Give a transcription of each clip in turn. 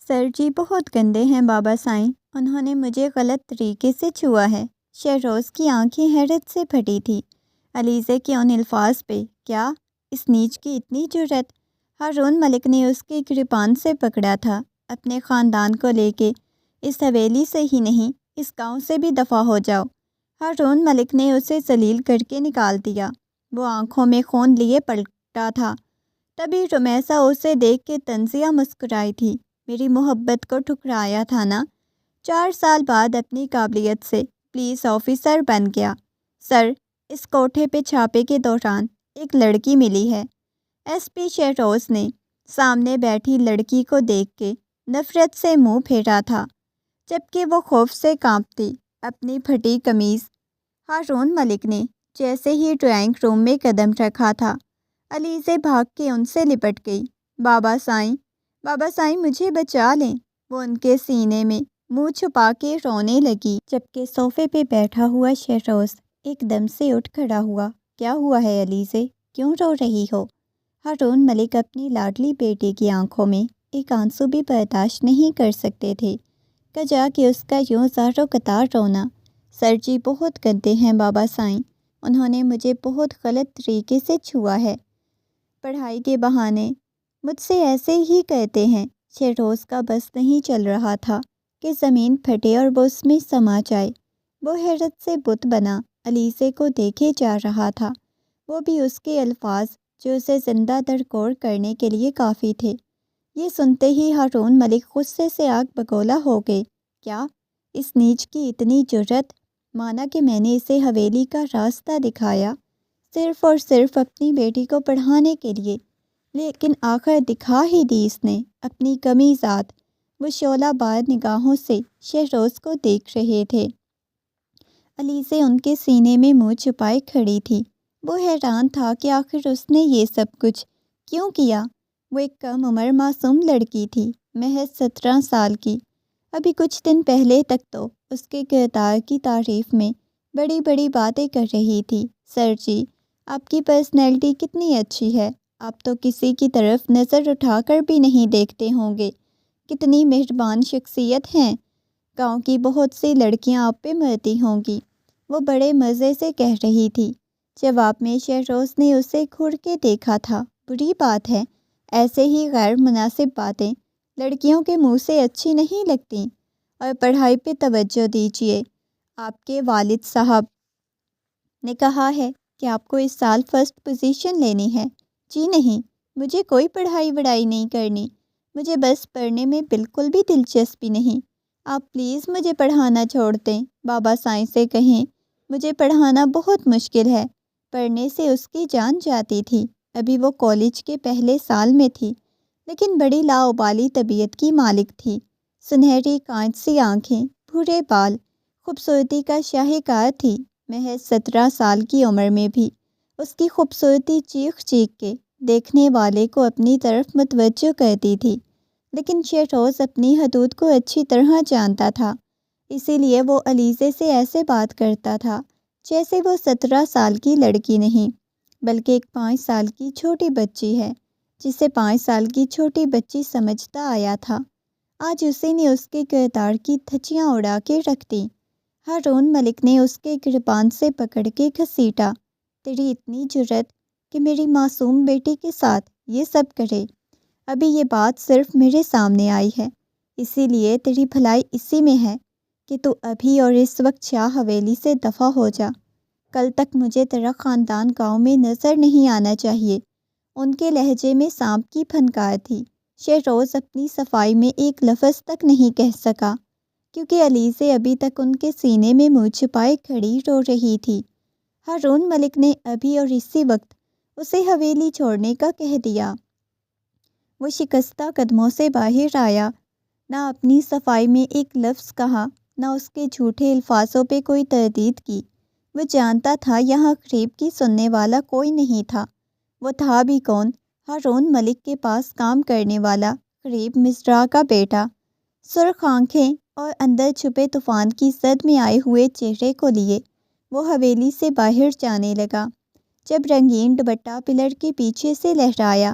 سر جی بہت گندے ہیں بابا سائیں، انہوں نے مجھے غلط طریقے سے چھوا ہے۔ شہروز کی آنکھیں حیرت سے پھٹی تھیں علیزے کے ان الفاظ پہ۔ کیا اس نیچ کی اتنی جرأت؟ ہارون ملک نے اس کے گریبان سے پکڑا تھا۔ اپنے خاندان کو لے کے اس حویلی سے ہی نہیں، اس گاؤں سے بھی دفع ہو جاؤ۔ ہارون ملک نے اسے ذلیل کر کے نکال دیا۔ وہ آنکھوں میں خون لیے پلٹا تھا۔ تبھی رمیسا اسے دیکھ کے طنزیہ مسکرائی تھی۔ میری محبت کو ٹھکرایا تھا نا؟ 4 سال بعد اپنی قابلیت سے پولیس آفیسر بن گیا۔ سر، اس کوٹھے پہ چھاپے کے دوران ایک لڑکی ملی ہے۔ ایس پی شہروز نے سامنے بیٹھی لڑکی کو دیکھ کے نفرت سے منہ پھیرا تھا، جبکہ وہ خوف سے کانپتی اپنی پھٹی قمیض۔ ہارون ملک نے جیسے ہی ڈرائنگ روم میں قدم رکھا تھا، علیزے بھاگ کے ان سے لپٹ گئی۔ بابا سائیں، بابا سائیں مجھے بچا لیں۔ وہ ان کے سینے میں منہ چھپا کے رونے لگی، جبکہ صوفے پہ بیٹھا ہوا شہروز ایک دم سے اٹھ کھڑا ہوا۔ کیا ہوا ہے علیزے؟ کیوں رو رہی ہو؟ ہارون ملک اپنی لاڈلی بیٹی کی آنکھوں میں ایک آنسو بھی برداشت نہیں کر سکتے تھے، کجا کہ اس کا یوں زاروں قطار رونا۔ سر جی بہت گندے ہیں بابا سائیں، انہوں نے مجھے بہت غلط طریقے سے چھوا ہے۔ پڑھائی کے بہانے مجھ سے ایسے ہی کہتے ہیں۔ شہروز کا بس نہیں چل رہا تھا کہ زمین پھٹے اور وہ اس میں سما جائے۔ وہ حیرت سے بت بنا علیزے کو دیکھے جا رہا تھا، وہ بھی اس کے الفاظ جو اسے زندہ درگور کرنے کے لیے کافی تھے۔ یہ سنتے ہی ہارون ملک غصے سے آگ بگولا ہو گئے۔ کیا اس نیچ کی اتنی جرأت؟ مانا کہ میں نے اسے حویلی کا راستہ دکھایا صرف اور صرف اپنی بیٹی کو پڑھانے کے لیے، لیکن آخر دکھا ہی دی اس نے اپنی کمی ذات۔ وہ شعلہ بار نگاہوں سے شہروز کو دیکھ رہے تھے۔ علیزے ان کے سینے میں منہ چھپائے کھڑی تھی۔ وہ حیران تھا کہ آخر اس نے یہ سب کچھ کیوں کیا۔ وہ ایک کم عمر معصوم لڑکی تھی، محض 17 سال کی۔ ابھی کچھ دن پہلے تک تو اس کے کردار کی تعریف میں بڑی بڑی باتیں کر رہی تھی۔ سر جی، آپ کی پرسنالٹی کتنی اچھی ہے، آپ تو کسی کی طرف نظر اٹھا کر بھی نہیں دیکھتے ہوں گے، کتنی مہربان شخصیت ہیں، گاؤں کی بہت سی لڑکیاں آپ پہ مرتی ہوں گی۔ وہ بڑے مزے سے کہہ رہی تھی۔ جواب میں شہروز نے اسے گھور کے دیکھا تھا۔ بری بات ہے، ایسے ہی غیر مناسب باتیں لڑکیوں کے منہ سے اچھی نہیں لگتی، اور پڑھائی پہ توجہ دیجیے۔ آپ کے والد صاحب نے کہا ہے کہ آپ کو اس سال فرسٹ پوزیشن لینی ہے۔ جی نہیں، مجھے کوئی پڑھائی وڑھائی نہیں کرنی، مجھے بس پڑھنے میں بالکل بھی دلچسپی نہیں۔ آپ پلیز مجھے پڑھانا چھوڑ دیں۔ بابا سائیں سے کہیں مجھے پڑھانا بہت مشکل ہے۔ پڑھنے سے اس کی جان جاتی تھی۔ ابھی وہ کالج کے پہلے سال میں تھی، لیکن بڑی لاابالی طبیعت کی مالک تھی۔ سنہری کانچ سی آنکھیں، بھورے بال، خوبصورتی کا شاہکار تھی۔ محض 17 سال کی عمر میں بھی اس کی خوبصورتی چیخ چیخ کے دیکھنے والے کو اپنی طرف متوجہ کرتی تھی، لیکن شہروز اپنی حدود کو اچھی طرح جانتا تھا، اسی لیے وہ علیزے سے ایسے بات کرتا تھا جیسے وہ 17 سال کی لڑکی نہیں، بلکہ ایک 5 سال کی چھوٹی بچی ہے، جسے 5 سال کی چھوٹی بچی سمجھتا آیا تھا۔ آج اسی نے اس کے کردار کی دھجیاں اڑا کے رکھ دیں۔ ہارون ملک نے اس کے گریبان سے پکڑ کے گھسیٹا۔ تیری اتنی جرأت کہ میری معصوم بیٹی کے ساتھ یہ سب کرے؟ ابھی یہ بات صرف میرے سامنے آئی ہے، اسی لیے تیری بھلائی اسی میں ہے کہ تو ابھی اور اس وقت شاہ حویلی سے دفع ہو جا۔ کل تک مجھے تیرا خاندان گاؤں میں نظر نہیں آنا چاہیے۔ ان کے لہجے میں سانپ کی پھنکار تھی۔ شہروز اپنی صفائی میں ایک لفظ تک نہیں کہہ سکا، کیونکہ علیزے ابھی تک ان کے سینے میں منہ چھپائے کھڑی رو رہی تھی۔ ہارون ملک نے ابھی اور اسی وقت اسے حویلی چھوڑنے کا کہہ دیا۔ وہ شکستہ قدموں سے باہر آیا، نہ اپنی صفائی میں ایک لفظ کہا، نہ اس کے جھوٹے الفاظوں پہ کوئی تردید کی۔ وہ جانتا تھا یہاں قریب کی سننے والا کوئی نہیں تھا۔ وہ تھا بھی کون؟ ہارون ملک کے پاس کام کرنے والا قریب مزرا کا بیٹا۔ سرخ آنکھیں اور اندر چھپے طوفان کی زد میں آئے ہوئے چہرے کو لیے وہ حویلی سے باہر جانے لگا۔ جب رنگین دوپٹہ پلر کے پیچھے سے لہرایا،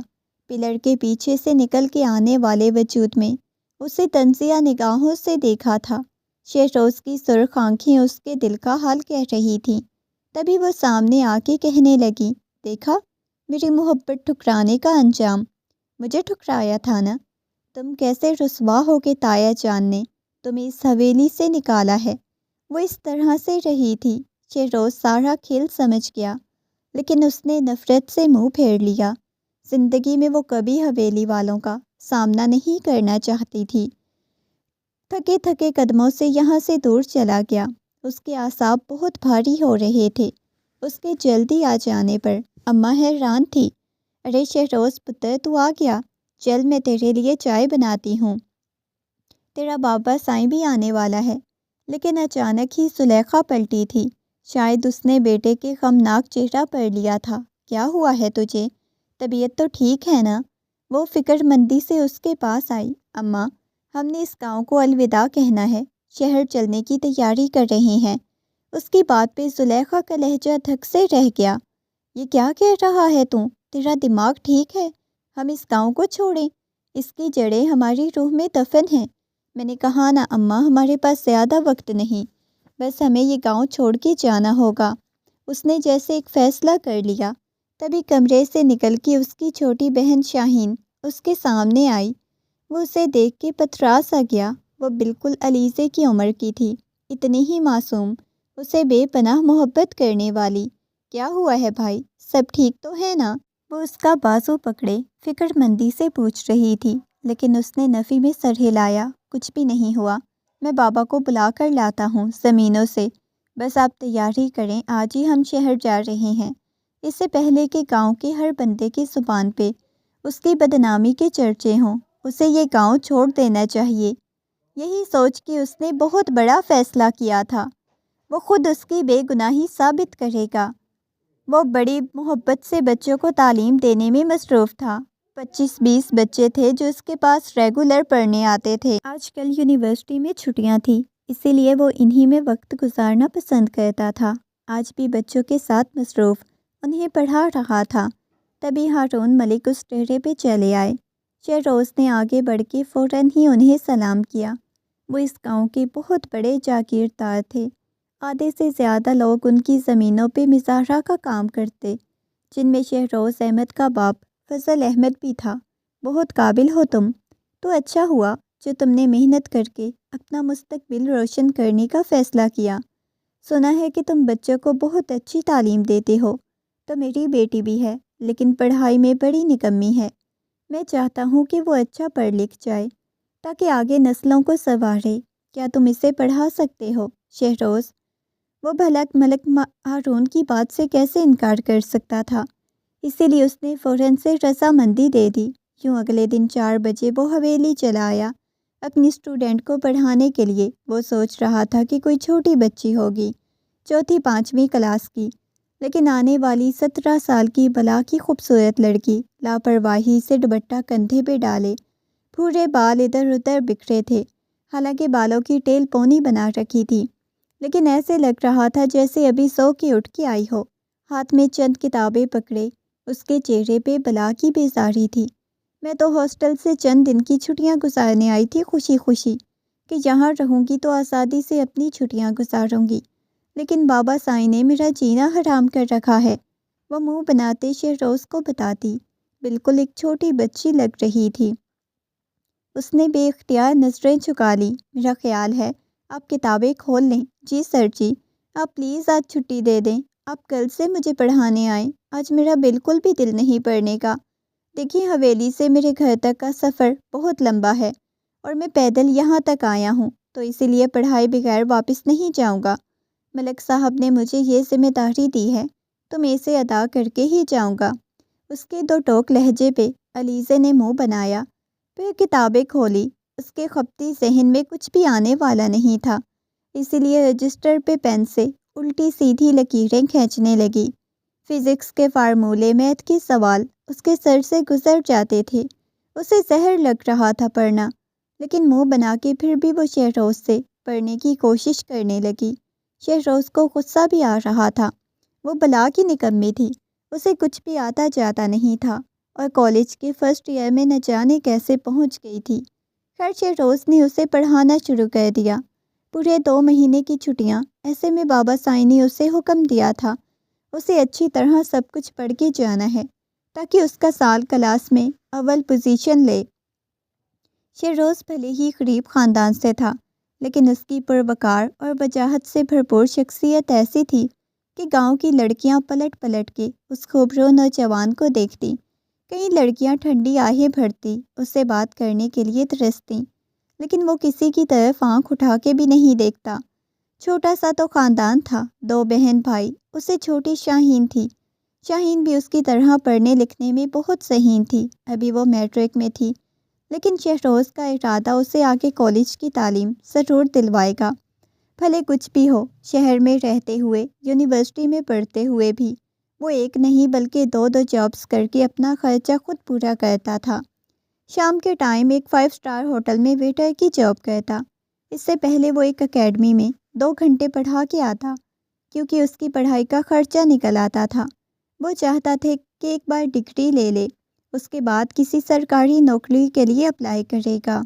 پلر کے پیچھے سے نکل کے آنے والے وجود میں اسے تنزیہ نگاہوں سے دیکھا تھا۔ شہروز کی سرخ آنکھیں اس کے دل کا حال کہہ رہی تھیں۔ تبھی وہ سامنے آ کے کہنے لگی، دیکھا میری محبت ٹھکرانے کا انجام، مجھے ٹھکرایا تھا نا؟ تم کیسے رسوا ہو کے تایا جان نے تمہیں اس حویلی سے نکالا ہے۔ وہ اس طرح سے رہی تھی، شہروز سارا کھیل سمجھ گیا، لیکن اس نے نفرت سے منہ پھیر لیا۔ زندگی میں وہ کبھی حویلی والوں کا سامنا نہیں کرنا چاہتی تھی۔ تھکے تھکے قدموں سے یہاں سے دور چلا گیا۔ اس کے اعصاب بہت بھاری ہو رہے تھے۔ اس کے جلدی آ جانے پر اماں حیران تھی۔ ارے شہروز پتر، تو آ گیا، چل میں تیرے لیے چائے بناتی ہوں، تیرا بابا سائیں بھی آنے والا ہے۔ لیکن اچانک ہی زلیخا پلٹی تھی۔ شاید اس نے بیٹے کے غمناک چہرہ پڑھ لیا تھا۔ کیا ہوا ہے تجھے؟ طبیعت تو ٹھیک ہے نا؟ وہ فکر مندی سے اس کے پاس آئی۔ اماں، ہم نے اس گاؤں کو الوداع کہنا ہے، شہر چلنے کی تیاری کر رہے ہیں۔ اس کی بات پہ زلیخا کا لہجہ دھک سے رہ گیا۔ یہ کیا کہہ رہا ہے تو؟ تیرا دماغ ٹھیک ہے؟ ہم اس گاؤں کو چھوڑیں؟ اس کی جڑیں ہماری روح میں دفن ہیں۔ میں نے کہا نا اماں، ہمارے پاس زیادہ وقت نہیں، بس ہمیں یہ گاؤں چھوڑ کے جانا ہوگا۔ اس نے جیسے ایک فیصلہ کر لیا۔ تبھی کمرے سے نکل کے اس کی چھوٹی بہن شاہین اس کے سامنے آئی۔ وہ اسے دیکھ کے پتھرا سا گیا۔ وہ بالکل علیزے کی عمر کی تھی، اتنی ہی معصوم، اسے بے پناہ محبت کرنے والی۔ کیا ہوا ہے بھائی، سب ٹھیک تو ہے نا؟ وہ اس کا بازو پکڑے فکر مندی سے پوچھ رہی تھی، لیکن اس نے نفی میں سر ہلایا۔ کچھ بھی نہیں ہوا، میں بابا کو بلا کر لاتا ہوں زمینوں سے، بس آپ تیاری کریں، آج ہی ہم شہر جا رہے ہیں۔ اس سے پہلے کہ گاؤں کے ہر بندے کی زبان پہ اس کی بدنامی کے چرچے ہوں، اسے یہ گاؤں چھوڑ دینا چاہیے۔ یہی سوچ کے اس نے بہت بڑا فیصلہ کیا تھا۔ وہ خود اس کی بے گناہی ثابت کرے گا۔ وہ بڑی محبت سے بچوں کو تعلیم دینے میں مصروف تھا۔ 25-20 بچے تھے جو اس کے پاس ریگولر پڑھنے آتے تھے۔ آج کل یونیورسٹی میں چھٹیاں تھیں، اسی لیے وہ انہی میں وقت گزارنا پسند کرتا تھا۔ آج بھی بچوں کے ساتھ مصروف انہیں پڑھا رہا تھا۔ تبھی ہارون ملک اس ڈیرے پہ چلے آئے۔ شہروز نے آگے بڑھ کے فوراً ہی انہیں سلام کیا۔ وہ اس گاؤں کے بہت بڑے جاگیردار تھے۔ آدھے سے زیادہ لوگ ان کی زمینوں پہ مزارع کا کام کرتے، جن میں شہروز احمد کا باپ فضل احمد بھی تھا۔ بہت قابل ہو تم، تو اچھا ہوا جو تم نے محنت کر کے اپنا مستقبل روشن کرنے کا فیصلہ کیا۔ سنا ہے کہ تم بچوں کو بہت اچھی تعلیم دیتے ہو، تو میری بیٹی بھی ہے، لیکن پڑھائی میں بڑی نکمی ہے۔ میں چاہتا ہوں کہ وہ اچھا پڑھ لکھ جائے تاکہ آگے نسلوں کو سنوارے۔ کیا تم اسے پڑھا سکتے ہو شہروز؟ وہ بھلا ملک ہارون کی بات سے کیسے انکار کر سکتا تھا؟ اسی لیے اس نے فوراً سے رضامندی دے دی۔ یوں اگلے دن 4 بجے وہ حویلی چلا آیا اپنی اسٹوڈنٹ کو پڑھانے کے لیے۔ وہ سوچ رہا تھا کہ کوئی چھوٹی بچی ہوگی، 4-5ویں کلاس کی، لیکن آنے والی 17 سال کی بلا کی خوبصورت لڑکی، لاپرواہی سے دوپٹہ کندھے پہ ڈالے، پورے بال ادھر ادھر بکھرے تھے، حالانکہ بالوں کی ٹیل پونی بنا رکھی تھی، لیکن ایسے لگ رہا تھا جیسے ابھی سو کے اٹھ کے آئی ہو۔ ہاتھ میں چند کتابیں پکڑے اس کے چہرے پہ بلا کی بیزاری تھی۔ میں تو ہاسٹل سے چند دن کی چھٹیاں گزارنے آئی تھی، خوشی خوشی کہ یہاں رہوں گی تو آزادی سے اپنی چھٹیاں گزاروں گی، لیکن بابا سائیں نے میرا جینا حرام کر رکھا ہے۔ وہ منہ بناتے شہروز کو بتاتی، بالکل ایک چھوٹی بچی لگ رہی تھی۔ اس نے بے اختیار نظریں جھکا لی۔ میرا خیال ہے آپ کتابیں کھول لیں۔ جی سر جی، آپ پلیز آج چھٹی دے دیں، آپ کل سے مجھے پڑھانے آئیں، آج میرا بالکل بھی دل نہیں پڑھنے کا۔ دیکھیے حویلی سے میرے گھر تک کا سفر بہت لمبا ہے اور میں پیدل یہاں تک آیا ہوں، تو اسی لیے پڑھائے بغیر واپس نہیں جاؤں گا۔ ملک صاحب نے مجھے یہ ذمہ داری دی ہے تو میں اسے ادا کر کے ہی جاؤں گا۔ اس کے 2 ٹوک لہجے پہ علیزے نے منہ بنایا، پھر کتابیں کھولی۔ اس کے خپتی ذہن میں کچھ بھی آنے والا نہیں تھا، اسی لیے رجسٹر پہ پین سے الٹی سیدھی لکیریں کھینچنے لگی۔ فزکس کے فارمولے، میتھ کے سوال اس کے سر سے گزر جاتے تھے۔ اسے زہر لگ رہا تھا پڑھنا، لیکن منہ بنا کے پھر بھی وہ شہروز سے پڑھنے کی کوشش کرنے لگی۔ شہروز کو غصہ بھی آ رہا تھا۔ وہ بلا کی نکمی تھی، اسے کچھ بھی آتا جاتا نہیں تھا، اور کالج کے فرسٹ ایئر میں نہ جانے کیسے پہنچ گئی تھی۔ خیر روز نے اسے پڑھانا شروع کر دیا۔ پورے 2 مہینے کی چھٹیاں، ایسے میں بابا سائیں نے اسے حکم دیا تھا اسے اچھی طرح سب کچھ پڑھ کے جانا ہے تاکہ اس کا سال کلاس میں اول پوزیشن لے۔ شہروز بھلے ہی غریب خاندان سے تھا، لیکن اس کی پروقار اور وجاہت سے بھرپور شخصیت ایسی تھی کہ گاؤں کی لڑکیاں پلٹ پلٹ کے اس خوبرو نوجوان کو دیکھتی۔ کئی لڑکیاں ٹھنڈی آہیں بھرتی اس سے بات کرنے کے لیے ترستی، لیکن وہ کسی کی طرف آنکھ اٹھا کے بھی نہیں دیکھتا۔ چھوٹا سا تو خاندان تھا، 2 بہن بھائی، اس سے چھوٹی شاہین تھی۔ شاہین بھی اس کی طرح پڑھنے لکھنے میں بہت ذہین تھی، ابھی وہ میٹرک میں تھی، لیکن شہروز کا ارادہ اسے آگے کالج کی تعلیم ضرور دلوائے گا۔ بھلے کچھ بھی ہو، شہر میں رہتے ہوئے، یونیورسٹی میں پڑھتے ہوئے بھی وہ ایک نہیں بلکہ 2 جابس کر کے اپنا خرچہ خود پورا کرتا تھا۔ شام کے ٹائم ایک 5 اسٹار ہوٹل میں ویٹر کی جاب کرتا۔ اس سے پہلے وہ ایک اکیڈمی میں 2 گھنٹے پڑھا کے آتا، کیونکہ اس کی پڑھائی کا خرچہ نکل آتا تھا۔ وہ چاہتا تھا کہ ایک بار ڈگری لے لے، اس کے بعد کسی سرکاری نوکری کے لیے اپلائی کرے گا۔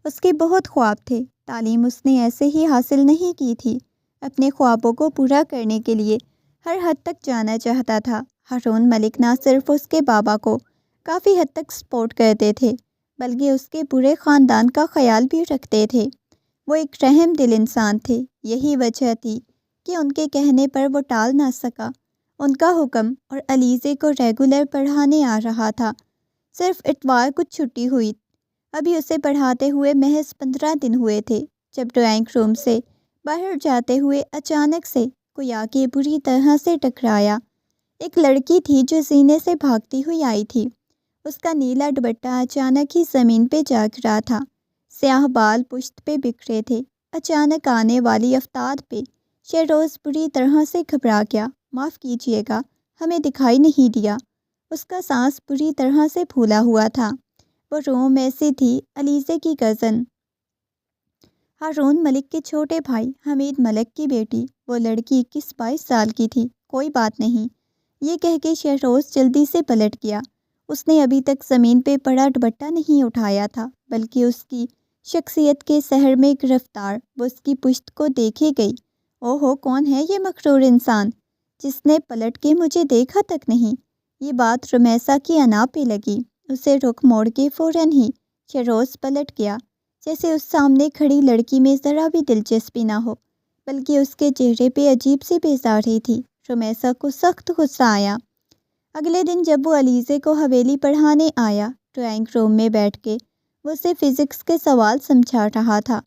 اس کے بہت خواب تھے، تعلیم اس نے ایسے ہی حاصل نہیں کی تھی۔ اپنے خوابوں کو پورا کرنے کے لیے ہر حد تک جانا چاہتا تھا۔ ہارون ملک نہ صرف اس کے بابا کو کافی حد تک سپورٹ کرتے تھے، بلکہ اس کے پورے خاندان کا خیال بھی رکھتے تھے۔ وہ ایک رحم دل انسان تھے، یہی وجہ تھی کہ ان کے کہنے پر وہ ٹال نہ سکا۔ ان کا حکم اور علیزے کو ریگولر پڑھانے آ رہا تھا۔ صرف اتوار کو چھٹی ہوئی۔ ابھی اسے پڑھاتے ہوئے محض 15 دن ہوئے تھے جب ڈرائنگ روم سے باہر جاتے ہوئے اچانک سے کوئی آ کے بری طرح سے ٹکرایا۔ ایک لڑکی تھی جو سینے سے بھاگتی ہوئی آئی تھی۔ اس کا نیلا دوپٹہ اچانک ہی زمین پہ جا گرا تھا، سیاہ بال پشت پہ بکھرے تھے۔ اچانک آنے والی افتاد پہ شہروز بری طرح سے گھبرا گیا۔ معاف کیجیے گا، ہمیں دکھائی نہیں دیا۔ اس کا سانس بری طرح سے پھولا ہوا تھا۔ وہ روم میں سے تھی، علیزے کی کزن ہارون ملک کے چھوٹے بھائی حمید ملک کی بیٹی۔ وہ لڑکی 21-22 سال کی تھی۔ کوئی بات نہیں، یہ کہہ کے شہروز جلدی سے پلٹ گیا۔ اس نے ابھی تک زمین پہ پڑا دوپٹہ نہیں اٹھایا تھا، بلکہ اس کی شخصیت کے سحر میں گرفتار وہ اس کی پشت کو دیکھے گئی۔ اوہو، کون ہے یہ مغرور انسان جس نے پلٹ کے مجھے دیکھا تک نہیں؟ یہ بات رمیسا کی انا پہ لگی۔ اسے رخ موڑ کے فوراً ہی شہروز پلٹ گیا، جیسے اس سامنے کھڑی لڑکی میں ذرا بھی دلچسپی نہ ہو، بلکہ اس کے چہرے پہ عجیب سی بیزاری تھی۔ رمیسا کو سخت غصہ آیا۔ اگلے دن جب وہ علیزے کو حویلی پڑھانے آیا، ڈرائنگ روم میں بیٹھ کے وہ اسے فزکس کے سوال سمجھا رہا تھا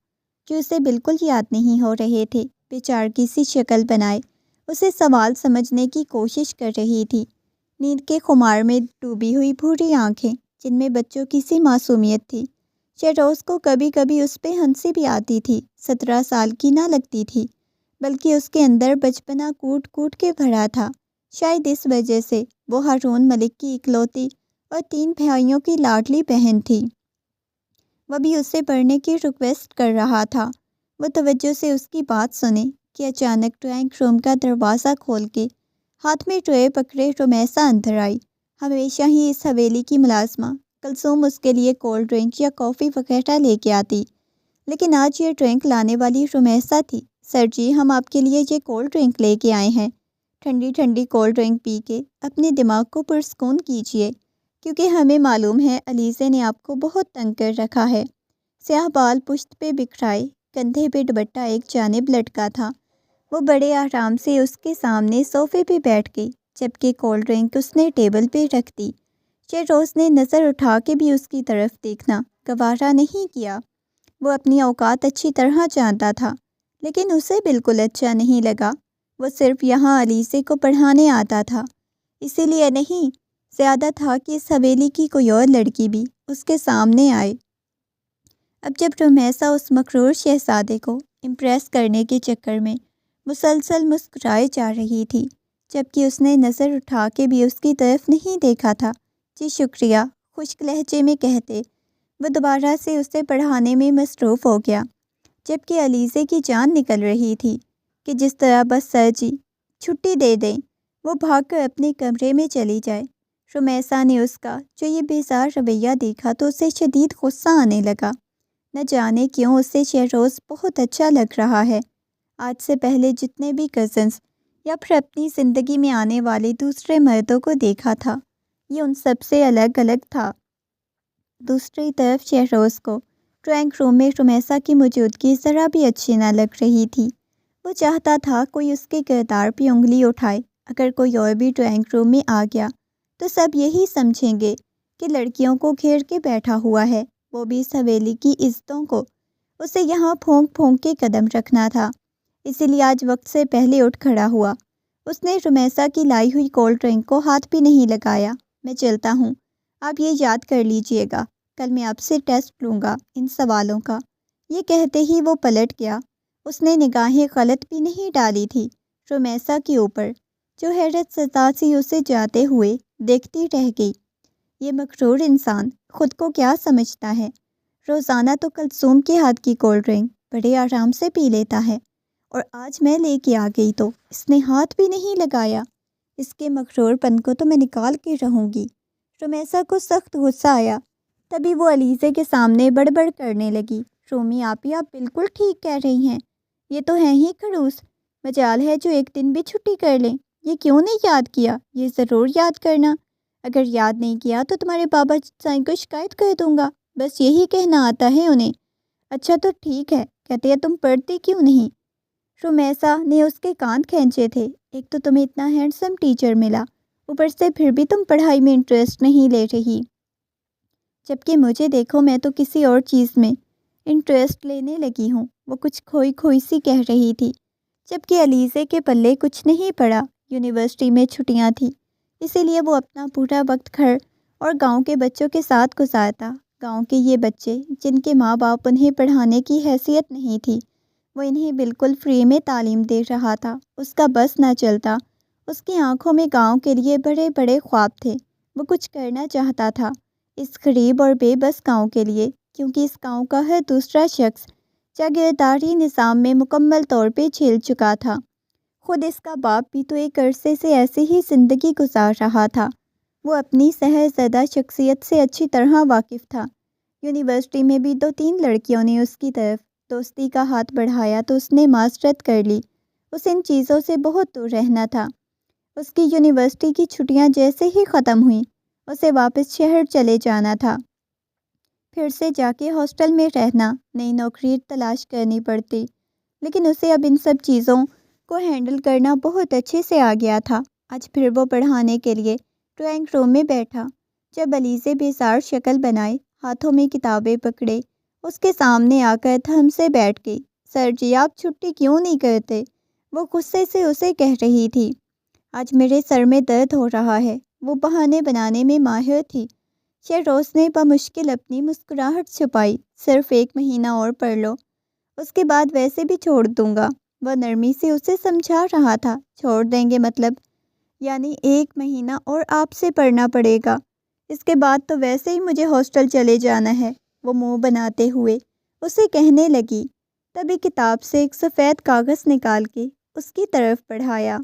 جو اسے بالکل یاد نہیں ہو رہے تھے۔ بیچارگی سی شکل بنائے اسے سوال سمجھنے کی کوشش کر رہی تھی، نیند کے خمار میں ڈوبی ہوئی بھوری آنکھیں جن میں بچوں کی سی معصومیت تھی۔ شہروز کو کبھی کبھی اس پہ ہنسی بھی آتی تھی۔ 17 سال کی نہ لگتی تھی، بلکہ اس کے اندر بچپنا کوٹ کوٹ کے بھرا تھا۔ شاید اس وجہ سے وہ ہارون ملک کی اکلوتی اور 3 بھائیوں کی لاڈلی بہن تھی۔ وہ بھی اسے پڑھنے کی ریکویسٹ کر رہا تھا۔ وہ توجہ سے اس کی بات سنے کہ اچانک ڈرائنگ روم کا دروازہ کھول کے ہاتھ میں ٹرے پکڑے رمیسا اندر آئی۔ ہمیشہ ہی اس حویلی کی ملازمہ کلثوم اس کے لیے کولڈ ڈرنک یا کافی وغیرہ لے کے آتی، لیکن آج یہ ڈرنک لانے والی رمیسا تھی۔ سر جی، ہم آپ کے لیے یہ کولڈ ڈرنک لے کے آئے ہیں۔ ٹھنڈی ٹھنڈی کولڈ ڈرنک پی کے اپنے دماغ کو پرسکون کیجیے، کیونکہ ہمیں معلوم ہے علیزے نے آپ کو بہت تنگ کر رکھا ہے۔ سیاہ بال پشت پہ بکھرائے، کندھے پہ دوپٹہ ایک جانب لٹکا تھا۔ وہ بڑے آرام سے اس کے سامنے صوفے پہ بیٹھ گئی، جبکہ کولڈ ڈرنک اس نے ٹیبل پہ رکھ دی۔ شہروز نے نظر اٹھا کے بھی اس کی طرف دیکھنا گوارا نہیں کیا۔ وہ اپنی اوقات اچھی طرح جانتا تھا، لیکن اسے بالکل اچھا نہیں لگا۔ وہ صرف یہاں علیزے کو پڑھانے آتا تھا، اسی لیے نہیں، زیادہ تھا کہ اس حویلی کی کوئی اور لڑکی بھی اس کے سامنے آئے۔ اب جب رمیسا اس مغرور شہزادے کو امپریس کرنے کے چکر میں مسلسل مسکرائے جا رہی تھی، جبکہ اس نے نظر اٹھا کے بھی اس کی طرف نہیں دیکھا تھا۔ جی شکریہ، خشک لہجے میں کہتے وہ دوبارہ سے اسے پڑھانے میں مصروف ہو گیا، جبکہ علیزے کی جان نکل رہی تھی کہ جس طرح بس سر جی چھٹی دے دیں، وہ بھاگ کر اپنے کمرے میں چلی جائے۔ رمیسا نے اس کا جو یہ بیزار رویہ دیکھا تو اسے شدید غصہ آنے لگا۔ نہ جانے کیوں اسے شہروز بہت اچھا لگ رہا ہے۔ آج سے پہلے جتنے بھی کزنس یا پھر اپنی زندگی میں آنے والے دوسرے مردوں کو دیکھا تھا، یہ ان سب سے الگ الگ تھا۔ دوسری طرف شہروز کو ڈرائنگ روم میں رمیسا کی موجودگی ذرا بھی اچھی نہ لگ رہی تھی۔ وہ چاہتا تھا کوئی اس کے کردار پہ انگلی اٹھائے۔ اگر کوئی اور بھی ڈرائنگ روم میں آ گیا تو سب یہی سمجھیں گے کہ لڑکیوں کو گھیر کے بیٹھا ہوا ہے۔ وہ بھی اس حویلی کی عزتوں کو اسے یہاں پھونک پھونک کے قدم رکھنا تھا، اسی لیے آج وقت سے پہلے اٹھ کھڑا ہوا۔ اس نے رمیسا کی لائی ہوئی کولڈ ڈرنک کو ہاتھ بھی نہیں لگایا۔ میں چلتا ہوں، آپ یہ یاد کر لیجئے گا، کل میں آپ سے ٹیسٹ لوں گا ان سوالوں کا۔ یہ کہتے ہی وہ پلٹ گیا۔ اس نے نگاہیں غلط بھی نہیں ڈالی تھی رمیسا کے اوپر، جو حیرت زدہ سی اسے جاتے ہوئے دیکھتی رہ گئی۔ یہ مغرور انسان خود کو کیا سمجھتا ہے؟ روزانہ تو کلثوم کے ہاتھ کی کولڈ ڈرنک بڑے آرام سے پی لیتا ہے، اور آج میں لے کے آ گئی تو اس نے ہاتھ بھی نہیں لگایا۔ اس کے مغرور پن کو تو میں نکال کے رہوں گی۔ رمیسا کو سخت غصہ آیا۔ تبھی وہ علیزے کے سامنے بڑبڑ کرنے لگی۔ رومی آپی، آپ بالکل ٹھیک کہہ رہی ہیں، یہ تو ہیں ہی کھڑوس۔ مجال ہے جو ایک دن بھی چھٹی کر لیں۔ یہ کیوں نہیں یاد کیا؟ یہ ضرور یاد کرنا۔ اگر یاد نہیں کیا تو تمہارے بابا سائیں کو شکایت کر دوں گا، بس یہی کہنا آتا ہے انہیں۔ اچھا تو ٹھیک ہے، کہتے ہیں تم پڑھتی کیوں نہیں؟ رمیسا نے اس کے کان کھینچے تھے۔ ایک تو تمہیں اتنا ہینڈسم ٹیچر ملا، اوپر سے پھر بھی تم پڑھائی میں انٹرسٹ نہیں لے رہی، جبکہ مجھے دیکھو میں تو کسی اور چیز میں انٹرسٹ لینے لگی ہوں۔ وہ کچھ کھوئی کھوئی سی کہہ رہی تھی، جبکہ علیزے کے پلے کچھ نہیں پڑا۔ یونیورسٹی میں چھٹیاں تھیں، اسی لیے وہ اپنا پورا وقت گھر اور گاؤں کے بچوں کے ساتھ گزارتا۔ گاؤں کے یہ بچے جن کے ماں باپ انہیں پڑھانے کی حیثیت نہیں تھی، وہ انہیں بالکل فری میں تعلیم دے رہا تھا۔ اس کا بس نہ چلتا۔ اس کی آنکھوں میں گاؤں کے لیے بڑے بڑے خواب تھے۔ وہ کچھ کرنا چاہتا تھا اس غریب اور بے بس گاؤں کے لیے، کیونکہ اس گاؤں کا ہر دوسرا شخص جاگیرداری نظام میں مکمل طور پہ جھیل چکا تھا۔ خود اس کا باپ بھی تو ایک عرصے سے ایسے ہی زندگی گزار رہا تھا۔ وہ اپنی سحر زدہ شخصیت سے اچھی طرح واقف تھا۔ یونیورسٹی میں بھی 2-3 لڑکیوں نے اس کی طرف دوستی کا ہاتھ بڑھایا تو اس نے معذرت کر لی۔ اسے ان چیزوں سے بہت دور رہنا تھا۔ اس کی یونیورسٹی کی چھٹیاں جیسے ہی ختم ہوئیں، اسے واپس شہر چلے جانا تھا۔ پھر سے جا کے ہاسٹل میں رہنا، نئی نوکری تلاش کرنی پڑتی، لیکن اسے اب ان سب چیزوں کو ہینڈل کرنا بہت اچھے سے آ گیا تھا۔ آج پھر وہ پڑھانے کے لیے ڈرائنگ روم میں بیٹھا۔ جب علیزے بیزار شکل بنائے، ہاتھوں میں کتابیں پکڑے، اس کے سامنے آ کر تھم سے بیٹھ گئی۔ سر جی، آپ چھٹی کیوں نہیں کرتے؟ وہ غصے سے اسے کہہ رہی تھی۔ آج میرے سر میں درد ہو رہا ہے۔ وہ بہانے بنانے میں ماہر تھی۔ شہروز نے بمشکل اپنی مسکراہٹ چھپائی۔ صرف 1 مہینہ اور پڑھ لو، اس کے بعد ویسے بھی چھوڑ دوں گا۔ وہ نرمی سے اسے سمجھا رہا تھا۔ چھوڑ دیں گے مطلب؟ یعنی 1 مہینہ اور آپ سے پڑھنا پڑے گا، اس کے بعد تو ویسے ہی مجھے ہاسٹل چلے جانا ہے، وہ منہ بناتے ہوئے اسے کہنے لگی۔ تبھی کتاب سے ایک سفید کاغذ نکال کے اس کی طرف بڑھایا۔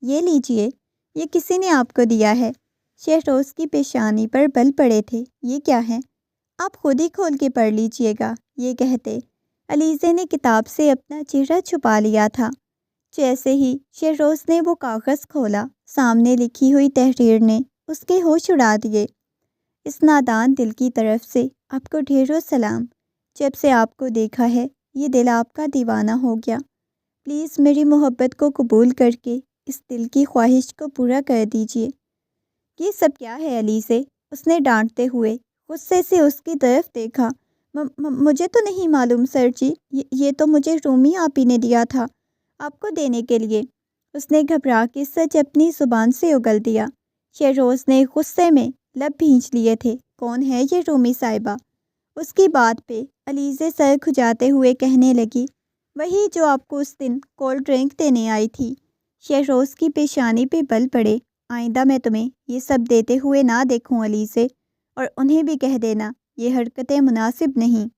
یہ لیجئے، یہ کسی نے آپ کو دیا ہے۔ شہروز کی پیشانی پر بل پڑے تھے۔ یہ کیا ہے؟ آپ خود ہی کھول کے پڑھ لیجئے گا۔ یہ کہتے علیزے نے کتاب سے اپنا چہرہ چھپا لیا تھا۔ جیسے ہی شہروز نے وہ کاغذ کھولا، سامنے لکھی ہوئی تحریر نے اس کے ہوش اڑا دیے۔ اس نادان دل کی طرف سے آپ کو ڈھیروں سلام۔ جب سے آپ کو دیکھا ہے، یہ دل آپ کا دیوانہ ہو گیا۔ پلیز میری محبت کو قبول کر کے اس دل کی خواہش کو پورا کر دیجئے۔ یہ سب کیا ہے علیزے؟ اس نے ڈانٹتے ہوئے غصے سے اس کی طرف دیکھا۔ مجھے تو نہیں معلوم سر جی، یہ تو مجھے رومی آپی نے دیا تھا آپ کو دینے کے لیے۔ اس نے گھبرا کے سچ اپنی زبان سے اگل دیا۔ شہروز نے غصے میں لب بھینچ لیے تھے۔ کون ہے یہ رومی صاحبہ؟ اس کی بات پہ علیزے سر کھجاتے ہوئے کہنے لگی، وہی جو آپ کو اس دن کولڈ ڈرنک دینے آئی تھی۔ شہروز کی پیشانی پہ بل پڑے۔ آئندہ میں تمہیں یہ سب دیتے ہوئے نہ دیکھوں علیزے، اور انہیں بھی کہہ دینا یہ حرکتیں مناسب نہیں۔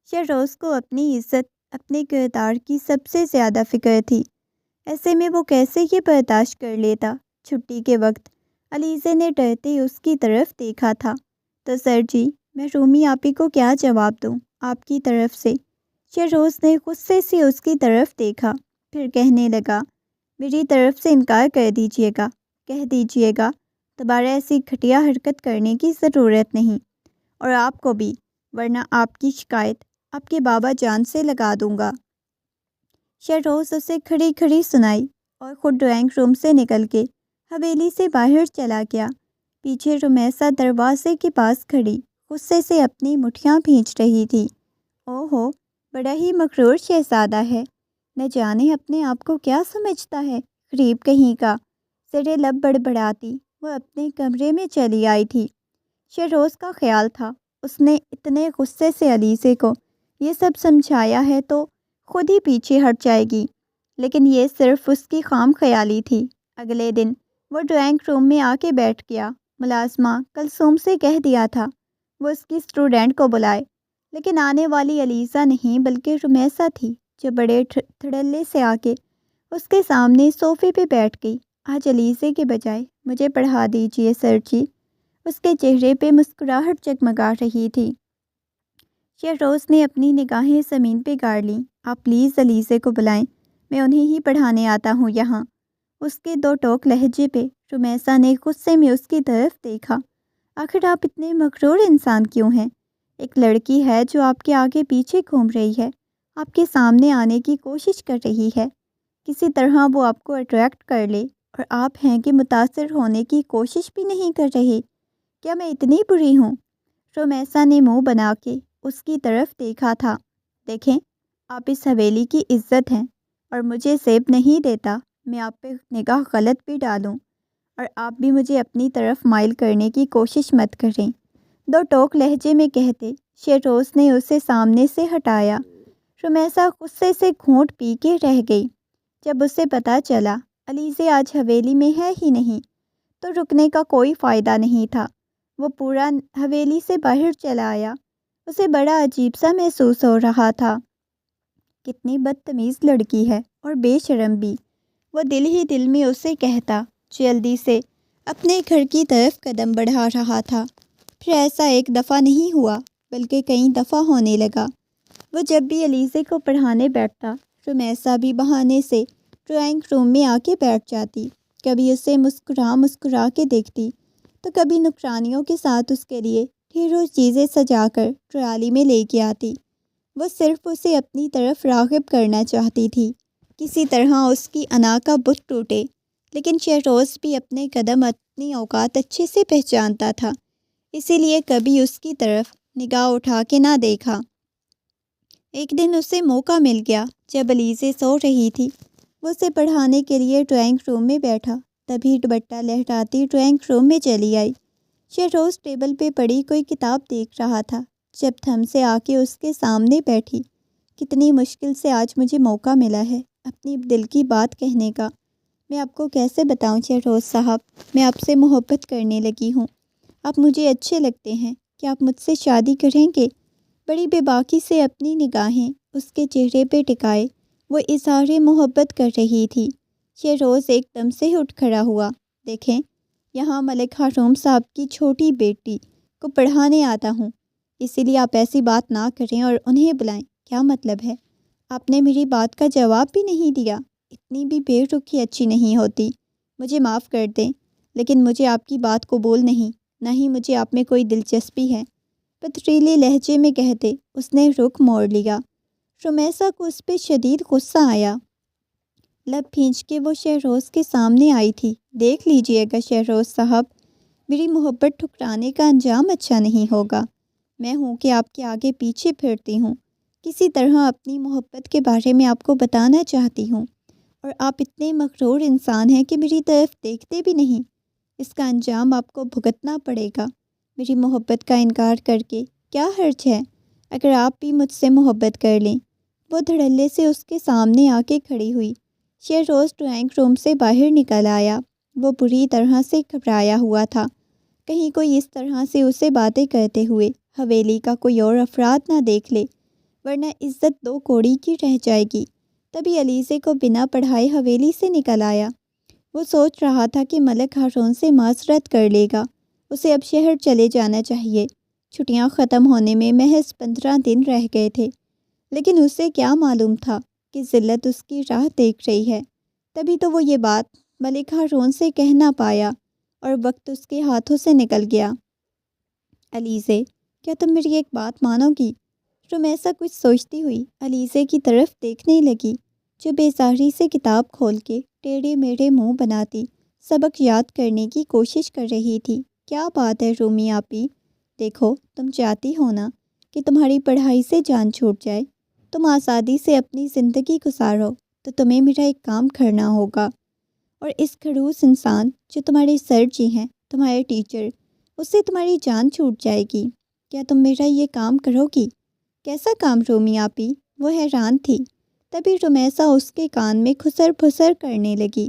شہروز کو اپنی عزت، اپنے کردار کی سب سے زیادہ فکر تھی۔ ایسے میں وہ کیسے یہ برداشت کر لیتا؟ چھٹی کے وقت علیزے نے ڈرتے اس کی طرف دیکھا تھا۔ تو سر جی، میں رومی آپی کو کیا جواب دوں آپ کی طرف سے؟ شہروز نے غصے سے اس کی طرف دیکھا، پھر کہنے لگا، میری طرف سے انکار کر دیجیے گا، کہہ دیجیے گا دوبارہ ایسی گھٹیا حرکت کرنے کی ضرورت نہیں، اور آپ کو بھی، ورنہ آپ کی شکایت آپ کے بابا جان سے لگا دوں گا۔ شہروز اسے کھڑی کھڑی سنائی اور خود ڈرائنگ روم سے نکل کے حویلی سے باہر چلا گیا۔ پیچھے رمیسا دروازے کے پاس کھڑی غصے سے اپنی مٹھیاں بھینچ رہی تھی۔ اوہو، بڑا ہی مغرور شہزادہ ہے، نہ جانے اپنے آپ کو کیا سمجھتا ہے، غریب کہیں کا۔ زیر لب بڑبڑاتی وہ اپنے کمرے میں چلی آئی تھی۔ شہروز کا خیال تھا اس نے اتنے غصے سے علیزے کو یہ سب سمجھایا ہے تو خود ہی پیچھے ہٹ جائے گی، لیکن یہ صرف اس کی خام خیالی تھی۔ اگلے دن وہ ڈرائنگ روم میں آ کے بیٹھ گیا۔ ملازمہ کلثوم سے کہہ دیا تھا وہ اس کی اسٹوڈنٹ کو بلائے، لیکن آنے والی علیزہ نہیں بلکہ رمیسا تھی، جو بڑے دھڑلے سے آ کے اس کے سامنے صوفے پہ بیٹھ گئی۔ آج علیزے کے بجائے مجھے پڑھا دیجیے سر جی۔ اس کے چہرے پہ مسکراہٹ جگمگا رہی تھی۔ شہروز نے اپنی نگاہیں زمین پہ گاڑ لیں۔ آپ پلیز علیزے کو بلائیں، میں انہیں ہی پڑھانے آتا ہوں یہاں۔ اس کے دو ٹوک لہجے پہ رمیسا نے غصے میں اس کی طرف دیکھا۔ آخر آپ اتنے مغرور انسان کیوں ہیں؟ ایک لڑکی ہے جو آپ کے آگے پیچھے گھوم رہی ہے، آپ کے سامنے آنے کی کوشش کر رہی ہے، کسی طرح وہ آپ کو اٹریکٹ کر لے، اور آپ ہیں کہ متاثر ہونے کی کوشش بھی نہیں کر رہے۔ کیا میں اتنی بری ہوں؟ رمیسا نے منہ بنا کے اس کی طرف دیکھا تھا۔ دیکھیں، آپ اس حویلی کی عزت ہیں اور مجھے زیب نہیں دیتا میں آپ پہ نگاہ غلط بھی ڈالوں، اور آپ بھی مجھے اپنی طرف مائل کرنے کی کوشش مت کریں، دو ٹوک لہجے میں کہتے شہروز نے اسے سامنے سے ہٹایا۔ رمیسا غصے سے گھونٹ پی کے رہ گئی۔ جب اسے پتہ چلا علیزے آج حویلی میں ہے ہی نہیں تو رکنے کا کوئی فائدہ نہیں تھا۔ وہ پورا حویلی سے باہر چلا آیا۔ اسے بڑا عجیب سا محسوس ہو رہا تھا۔ کتنی بدتمیز لڑکی ہے اور بے شرم بھی، وہ دل ہی دل میں اسے کہتا۔ جلدی سے اپنے گھر کی طرف قدم بڑھا رہا تھا۔ پھر ایسا ایک دفعہ نہیں ہوا بلکہ کئی دفعہ ہونے لگا۔ وہ جب بھی علیزے کو پڑھانے بیٹھتا، رمیسا بھی بہانے سے ڈرائنگ روم میں آ کے بیٹھ جاتی۔ کبھی اسے مسکرا کے دیکھتی تو کبھی نکرانیوں کے ساتھ اس کے لیے ڈھیروں چیزیں سجا کر ٹرالی میں لے کے آتی۔ وہ صرف اسے اپنی طرف راغب کرنا چاہتی تھی، کسی طرح اس کی انا کا بت ٹوٹے، لیکن شہروز بھی اپنے قدم اپنی اوقات اچھے سے پہچانتا تھا، اسی لیے کبھی اس کی طرف نگاہ اٹھا کے نہ دیکھا۔ ایک دن اسے موقع مل گیا جب علیزے سو رہی تھی۔ وہ اسے پڑھانے کے لیے ڈرائنگ روم میں بیٹھا، تبھی دوپٹہ لہراتی ڈرائنگ روم میں چلی آئی۔ شہروز ٹیبل پہ پڑی کوئی کتاب دیکھ رہا تھا جب تھم سے آ کے اس کے سامنے بیٹھی۔ کتنی مشکل سے آج مجھے موقع ملا ہے اپنی دل کی بات کہنے کا۔ میں آپ کو کیسے بتاؤں شہروز صاحب، میں آپ سے محبت کرنے لگی ہوں، آپ مجھے اچھے لگتے ہیں، کہ آپ مجھ سے شادی کریں گے؟ بڑی بے باکی سے اپنی نگاہیں اس کے چہرے پہ ٹکائے وہ اظہار محبت کر رہی تھی۔ شہروز ایک دم سے اٹھ کھڑا ہوا۔ دیکھیں، یہاں ملک ہارون صاحب کی چھوٹی بیٹی کو پڑھانے آتا ہوں، اسی لیے آپ ایسی بات نہ کریں اور انہیں بلائیں۔ کیا مطلب ہے؟ آپ نے میری بات کا جواب بھی نہیں دیا۔ اتنی بھی بے رخی اچھی نہیں ہوتی، مجھے معاف کر دیں، لیکن مجھے آپ کی بات قبول نہیں، نہ ہی مجھے آپ میں کوئی دلچسپی ہے، پتریلے لہجے میں کہتے اس نے رخ موڑ لیا۔ رمیسا کو اس پہ شدید غصہ آیا۔ لب بھینچ کے وہ شہروز کے سامنے آئی تھی۔ دیکھ لیجئے گا شہروز صاحب، میری محبت ٹھکرانے کا انجام اچھا نہیں ہوگا۔ میں ہوں کہ آپ کے آگے پیچھے پھرتی ہوں، کسی طرح اپنی محبت کے بارے میں آپ کو بتانا چاہتی ہوں، اور آپ اتنے مغرور انسان ہیں کہ میری طرف دیکھتے بھی نہیں۔ اس کا انجام آپ کو بھگتنا پڑے گا۔ میری محبت کا انکار کر کے کیا حرج ہے اگر آپ بھی مجھ سے محبت کر لیں؟ وہ دھڑلے سے اس کے سامنے آ کے کھڑی ہوئی۔ شہروز ڈرائنگ روم سے باہر نکل آیا۔ وہ بری طرح سے گھبرایا ہوا تھا، کہیں کوئی اس طرح سے اسے باتیں کرتے ہوئے حویلی کا کوئی اور افراد نہ دیکھ لے، ورنہ عزت دو کوڑی کی رہ جائے گی۔ تبھی علیزے کو بنا پڑھائے حویلی سے نکل آیا۔ وہ سوچ رہا تھا کہ ملک ہارون سے معذرت کر لے گا، اسے اب شہر چلے جانا چاہیے۔ چھٹیاں ختم ہونے میں محض 15 دن رہ گئے تھے، لیکن اسے کیا معلوم تھا کہ ذلت اس کی راہ دیکھ رہی ہے۔ تبھی تو وہ یہ بات ملک ہارون سے کہہ نہ پایا اور وقت اس کے ہاتھوں سے نکل گیا۔ علیزے، کیا تم میری ایک بات مانو گی؟ رمیسا کچھ سوچتی ہوئی علیزے کی طرف دیکھنے لگی، جو بےزاری سے کتاب کھول کے ٹیڑھے میڑھے منہ بناتی سبق یاد کرنے کی کوشش کر رہی تھی۔ کیا بات ہے رومی آپی، دیکھو تم چاہتی ہو نا کہ تمہاری پڑھائی سے جان چھوٹ جائے، تم آزادی سے اپنی زندگی گزارو، تو تمہیں میرا ایک کام کرنا ہوگا، اور اس کھڑوس انسان جو تمہارے سر جی ہیں، تمہارے ٹیچر، اس سے تمہاری جان چھوٹ جائے گی۔ کیا تم میرا یہ کام کرو گی؟ کیسا کام رومی آپی؟ وہ حیران تھی۔ تبھی رمیسا اس کے کان میں کھسر پھسر کرنے لگی۔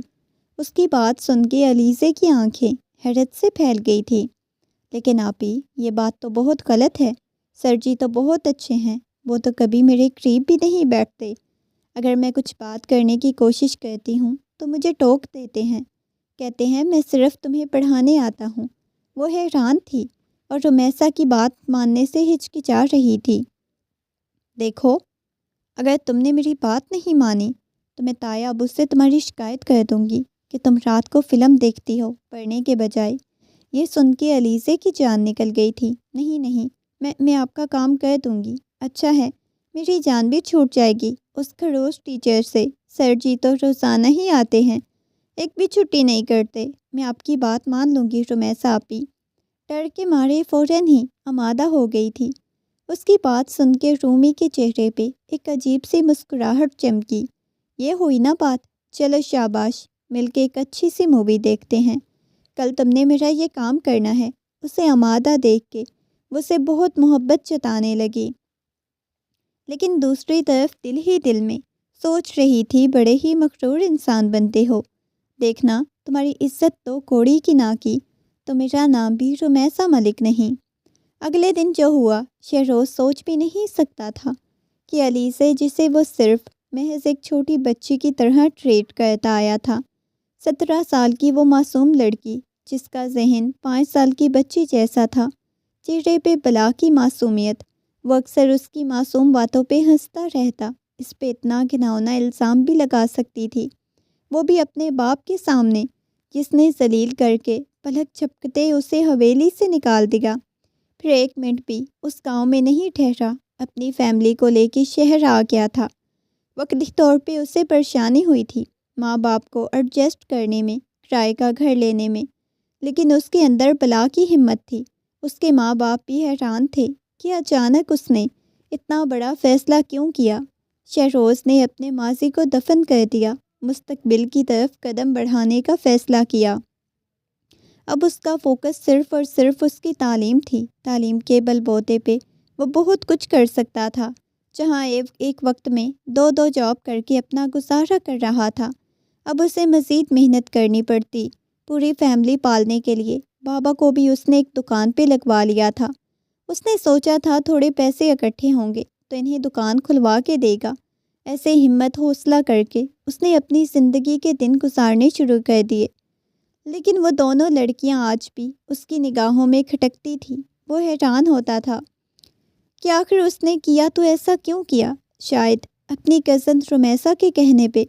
اس کی بات سن کے علیزے کی آنکھیں حیرت سے پھیل گئی تھی۔ لیکن آپی، یہ بات تو بہت غلط ہے، سر جی تو بہت اچھے ہیں، وہ تو کبھی میرے قریب بھی نہیں بیٹھتے، اگر میں کچھ بات کرنے کی کوشش کرتی ہوں تو مجھے ٹوک دیتے ہیں، کہتے ہیں میں صرف تمہیں پڑھانے آتا ہوں۔ وہ حیران تھی اور رمیسا کی بات ماننے سے ہچکچا رہی تھی۔ دیکھو، اگر تم نے میری بات نہیں مانی تو میں تایا ابو سے تمہاری شکایت کر دوں گی کہ تم رات کو فلم دیکھتی ہو پڑھنے کے بجائے۔ یہ سن کے علیزے کی جان نکل گئی تھی۔ نہیں نہیں، میں آپ کا کام کر دوں گی۔ اچھا ہے، میری جان بھی چھوٹ جائے گی اس کھڑوس ٹیچر سے، سر جی تو روزانہ ہی آتے ہیں، ایک بھی چھٹی نہیں کرتے۔ میں آپ کی بات مان لوں گی رمیسا آپی۔ ڈر کے مارے فوراً ہی آمادہ ہو گئی تھی۔ اس کی بات سن کے رومی کے چہرے پہ ایک عجیب سی مسکراہٹ چمکی۔ یہ ہوئی نا بات، چلو شاباش، مل کے ایک اچھی سی مووی دیکھتے ہیں، کل تم نے میرا یہ کام کرنا ہے۔ اسے آمادہ دیکھ کے وہ اسے بہت محبت جتانے لگی، لیکن دوسری طرف دل ہی دل میں سوچ رہی تھی بڑے ہی مغرور انسان بنتے ہو، دیکھنا تمہاری عزت تو کوڑی کی نہ کی تو میرا نام بھی رمیسا ملک نہیں۔ اگلے دن جو ہوا شہروز سوچ بھی نہیں سکتا تھا کہ علیزے، جسے وہ صرف محض ایک چھوٹی بچی کی طرح ٹریٹ کرتا آیا تھا، 17 سال کی وہ معصوم لڑکی جس کا ذہن 5 سال کی بچی جیسا تھا، چہرے پہ بلا کی معصومیت، وہ اکثر اس کی معصوم باتوں پہ ہنستا رہتا، اس پہ اتنا گھناؤنا الزام بھی لگا سکتی تھی، وہ بھی اپنے باپ کے سامنے، جس نے ذلیل کر کے پلک جھپکتے اسے حویلی سے نکال دیا۔ پھر 1 منٹ بھی اس گاؤں میں نہیں ٹھہرا، اپنی فیملی کو لے کے شہر آ گیا تھا۔ وقتی طور پہ اسے پریشانی ہوئی تھی ماں باپ کو ایڈجسٹ کرنے میں، کرائے کا گھر لینے میں، لیکن اس کے اندر بلا کی ہمت تھی۔ اس کے ماں باپ بھی حیران تھے کہ اچانک اس نے اتنا بڑا فیصلہ کیوں کیا۔ شہروز نے اپنے ماضی کو دفن کر دیا، مستقبل کی طرف قدم بڑھانے کا فیصلہ کیا۔ اب اس کا فوکس صرف اور صرف اس کی تعلیم تھی۔ تعلیم کے بل بوتے پہ وہ بہت کچھ کر سکتا تھا۔ جہاں ایک وقت میں 2 جاب کر کے اپنا گزارا کر رہا تھا، اب اسے مزید محنت کرنی پڑتی پوری فیملی پالنے کے لیے۔ بابا کو بھی اس نے ایک دکان پہ لگوا لیا تھا۔ اس نے سوچا تھا تھوڑے پیسے اکٹھے ہوں گے تو انہیں دکان کھلوا کے دے گا۔ ایسے ہمت حوصلہ کر کے اس نے اپنی زندگی کے دن گزارنے شروع کر دیے، لیکن وہ دونوں لڑکیاں آج بھی اس کی نگاہوں میں کھٹکتی تھیں۔ وہ حیران ہوتا تھا کہ آخر اس نے کیا تو ایسا کیوں کیا، شاید اپنی کزن رمیسا کے کہنے پہ،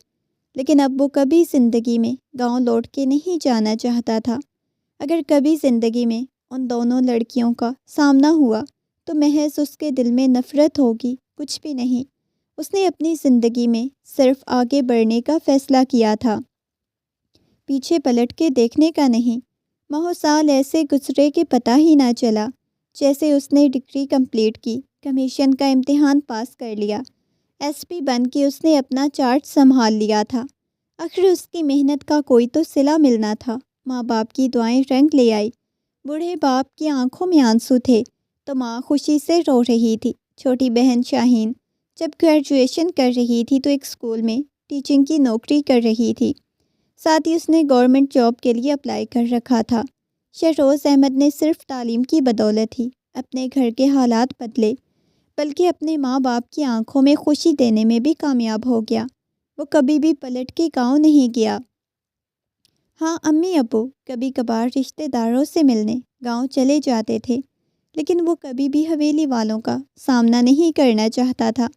لیکن اب وہ کبھی زندگی میں گاؤں لوٹ کے نہیں جانا چاہتا تھا۔ اگر کبھی زندگی میں ان دونوں لڑکیوں کا سامنا ہوا تو محض اس کے دل میں نفرت ہوگی، کچھ بھی نہیں۔ اس نے اپنی زندگی میں صرف آگے بڑھنے کا فیصلہ کیا تھا، پیچھے پلٹ کے دیکھنے کا نہیں۔ ماہ و سال ایسے گزرے کہ پتہ ہی نہ چلا۔ جیسے اس نے ڈگری کمپلیٹ کی، کمیشن کا امتحان پاس کر لیا، ایس پی بن کے اس نے اپنا چارج سنبھال لیا تھا۔ آخر اس کی محنت کا کوئی تو صلہ ملنا تھا۔ ماں باپ کی دعائیں رنگ لے آئی۔ بوڑھے باپ کی آنکھوں میں آنسو تھے تو ماں خوشی سے رو رہی تھی۔ چھوٹی بہن شاہین جب گریجویشن کر رہی تھی تو ایک اسکول میں ٹیچنگ کی نوکری کر رہی تھی، ساتھ ہی اس نے گورنمنٹ جاب کے لیے اپلائی کر رکھا تھا۔ شہروز احمد نے صرف تعلیم کی بدولت ہی اپنے گھر کے حالات بدلے، بلکہ اپنے ماں باپ کی آنکھوں میں خوشی دینے میں بھی کامیاب ہو گیا۔ وہ کبھی بھی پلٹ کے گاؤں نہیں گیا۔ ہاں امی ابو کبھی کبھار رشتہ داروں سے ملنے گاؤں چلے جاتے تھے، لیکن وہ کبھی بھی حویلی والوں کا سامنا نہیں کرنا چاہتا تھا۔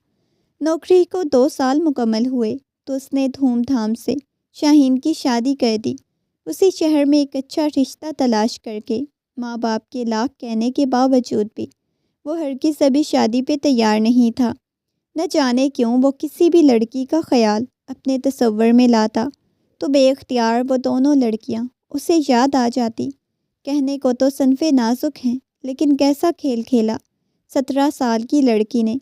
نوکری کو 2 سال مکمل ہوئے تو اس نے دھوم دھام سے شاہین کی شادی کر دی، اسی شہر میں ایک اچھا رشتہ تلاش کر کے۔ ماں باپ کے لاکھ کہنے کے باوجود بھی وہ ہرگز ابھی شادی پہ تیار نہیں تھا۔ نہ جانے کیوں وہ کسی بھی لڑکی کا خیال اپنے تصور میں لاتا تو بے اختیار وہ دونوں لڑکیاں اسے یاد آ جاتی۔ کہنے کو تو صنف نازک ہیں، لیکن کیسا کھیل کھیلا 17 سال کی لڑکی نے۔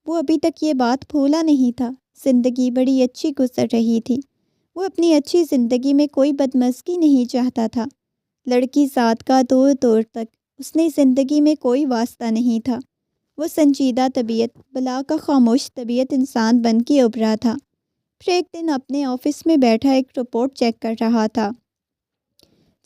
وہ ابھی تک یہ بات بھولا نہیں تھا۔ زندگی بڑی اچھی گزر رہی تھی، وہ اپنی اچھی زندگی میں کوئی بدمزگی نہیں چاہتا تھا۔ لڑکی ذات کا دور دور تک اس نے زندگی میں کوئی واسطہ نہیں تھا۔ وہ سنجیدہ طبیعت، بلا کا خاموش طبیعت انسان بن کے ابھرا تھا۔ پھر ایک دن اپنے آفس میں بیٹھا ایک رپورٹ چیک کر رہا تھا،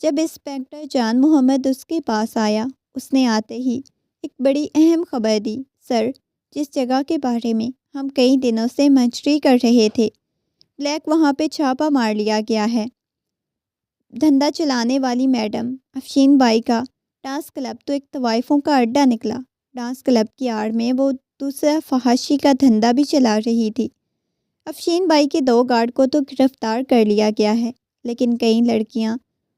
جب انسپکٹر جان محمد اس کے پاس آیا۔ اس نے آتے ہی ایک بڑی اہم خبر دی۔ سر، جس جگہ کے بارے میں ہم کئی دنوں سے منشری کر رہے تھے، بلیک وہاں پہ چھاپا مار لیا گیا ہے۔ دھندا چلانے والی میڈم افشین بائی کا ڈانس کلب تو ایک طوائفوں کا اڈا نکلا۔ ڈانس کلب کی آڑ میں وہ دوسرا فحاشی کا دھندا بھی چلا رہی تھی۔ افشین بائی کے 2 گارڈ کو تو گرفتار کر لیا گیا ہے، لیکن کئی لڑکیاں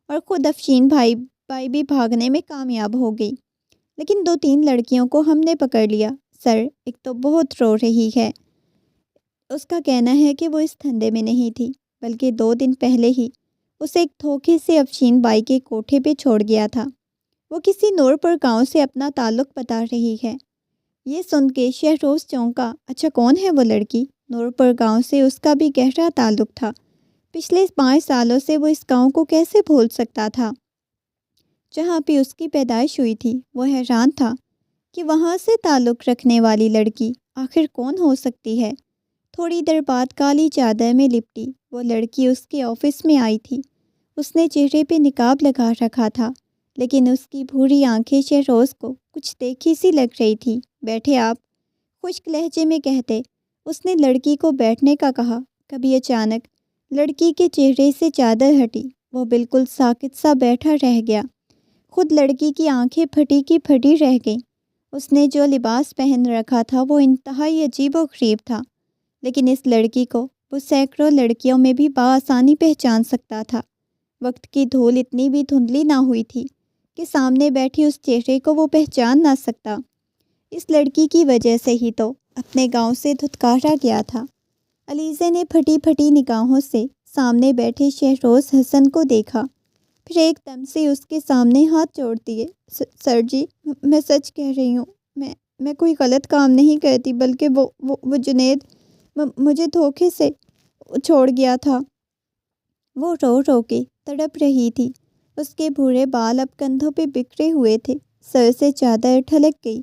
اور خود افشین بائی بھی بھاگنے میں کامیاب ہو گئی، لیکن 2-3 لڑکیوں کو ہم نے پکڑ لیا۔ سر، ایک تو بہت رو رہی ہے۔ اس کا کہنا ہے کہ وہ اس دھندے میں نہیں تھی، بلکہ 2 دن پہلے ہی اسے ایک دھوکے سے افشین بائی کے کوٹھے پہ چھوڑ گیا تھا۔ وہ کسی نور پور گاؤں سے اپنا تعلق بتا رہی ہے۔ یہ سن کے شہروز چونکا۔ اچھا، کون ہے وہ لڑکی؟ نور پور گاؤں سے اس کا بھی گہرا تعلق تھا۔ پچھلے 5 سالوں سے وہ اس گاؤں کو کیسے بھول سکتا تھا جہاں پہ اس کی پیدائش ہوئی تھی؟ وہ حیران تھا کہ وہاں سے تعلق رکھنے والی لڑکی آخر کون ہو سکتی ہے۔ تھوڑی دیر بعد کالی چادر میں لپٹی وہ لڑکی اس کے آفس میں آئی تھی۔ اس نے چہرے پہ نقاب لگا رکھا تھا، لیکن اس کی بھوری آنکھیں شہروز کو کچھ دیکھی سی لگ رہی تھی۔ بیٹھے آپ، خشک لہجے میں کہتے اس نے لڑکی کو بیٹھنے کا کہا۔ کبھی اچانک لڑکی کے چہرے سے چادر ہٹی، وہ بالکل ساکت سا بیٹھا رہ گیا۔ خود لڑکی کی آنکھیں پھٹی کی پھٹی رہ گئیں۔ اس نے جو لباس پہن رکھا تھا وہ انتہائی عجیب و غریب تھا، لیکن اس لڑکی کو وہ سینکڑوں لڑکیوں میں بھی بآسانی پہچان سکتا تھا۔ وقت کی دھول اتنی بھی دھندلی نہ ہوئی تھی کہ سامنے بیٹھی اس چہرے کو وہ پہچان نہ سکتا۔ اس لڑکی کی وجہ سے ہی تو اپنے گاؤں سے دھتکارا گیا تھا۔ علیزے نے پھٹی پھٹی نگاہوں سے سامنے بیٹھے شہروز حسن کو دیکھا، پھر ایک دم سے اس کے سامنے ہاتھ جوڑ دیے۔ سر جی، میں سچ کہہ رہی ہوں، میں کوئی غلط کام نہیں کرتی، بلکہ وہ جنید مجھے دھوکے سے چھوڑ گیا تھا۔ وہ رو رو کے تڑپ رہی تھی۔ اس کے بھورے بال اب کندھوں پہ بکھرے ہوئے تھے، سر سے چادر ڈھلک گئی،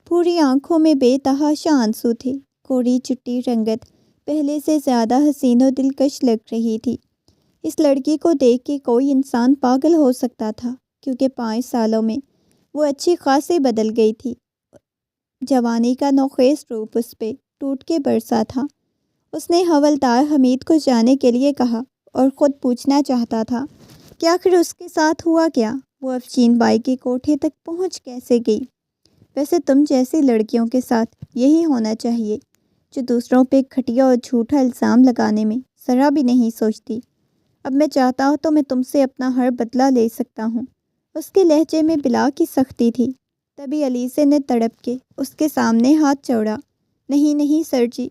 پوری آنکھوں میں بے تحاشا آنسو تھے۔ کوری چٹی رنگت پہلے سے زیادہ حسین و دلکش لگ رہی تھی۔ اس لڑکی کو دیکھ کے کوئی انسان پاگل ہو سکتا تھا، کیونکہ 5 سالوں میں وہ اچھی خاصی بدل گئی تھی۔ جوانی کا نوخیز روپ اس پہ ٹوٹ کے برسا تھا۔ اس نے حوالدار حمید کو جانے کے لیے کہا اور خود پوچھنا چاہتا تھا کہ آخر اس کے ساتھ ہوا کیا؟ وہ افشین بائی کے کوٹھے تک پہنچ کیسے گئی؟ ویسے تم جیسی لڑکیوں کے ساتھ یہی ہونا چاہیے، جو دوسروں پہ گھٹیا اور جھوٹا الزام لگانے میں ذرا بھی نہیں سوچتی۔ اب میں چاہتا ہوں تو میں تم سے اپنا ہر بدلہ لے سکتا ہوں۔ اس کے لہجے میں بلا کی سختی تھی۔ تبھی علیزے نے تڑپ کے اس کے سامنے ہاتھ چوڑا۔ نہیں نہیں سر جی،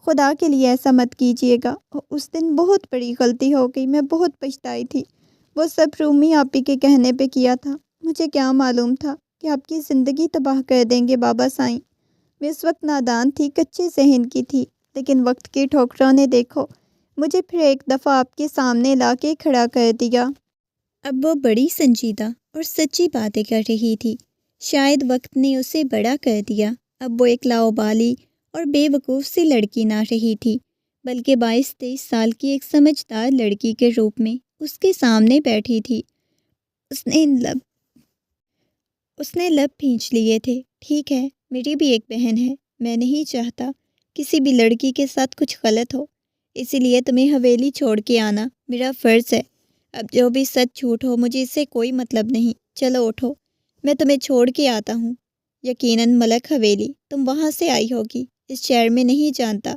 خدا کے لیے ایسا مت کیجیے گا۔ اس دن بہت بڑی غلطی ہو گئی، میں بہت پچھتائی تھی۔ وہ سب رومی آپی کے کہنے پہ کیا تھا۔ مجھے کیا معلوم تھا کہ آپ کی زندگی تباہ کر دیں گے بابا سائیں۔ میں اس وقت نادان تھی، کچے ذہن کی تھی، لیکن وقت کی ٹھوکروں نے دیکھو مجھے پھر ایک دفعہ آپ کے سامنے لا کے کھڑا کر دیا۔ اب وہ بڑی سنجیدہ اور سچی باتیں کر رہی تھی۔ شاید وقت نے اسے بڑا کر دیا۔ اب وہ ایک لاؤبالی اور بے وقوف سی لڑکی نہ رہی تھی، بلکہ 22-23 سال کی ایک سمجھدار لڑکی کے روپ میں اس کے سامنے بیٹھی تھی۔ اس نے لب بھینچ لیے تھے۔ ٹھیک ہے، میری بھی ایک بہن ہے، میں نہیں چاہتا کسی بھی لڑکی کے ساتھ کچھ غلط ہو، اسی لیے تمہیں حویلی چھوڑ کے آنا میرا فرض ہے۔ اب جو بھی سچ جھوٹ ہو مجھے اس سے کوئی مطلب نہیں، چلو اٹھو، میں تمہیں چھوڑ کے آتا ہوں۔ یقیناً ملک حویلی، تم وہاں سے آئی ہوگی، اس شہر میں نہیں جانتا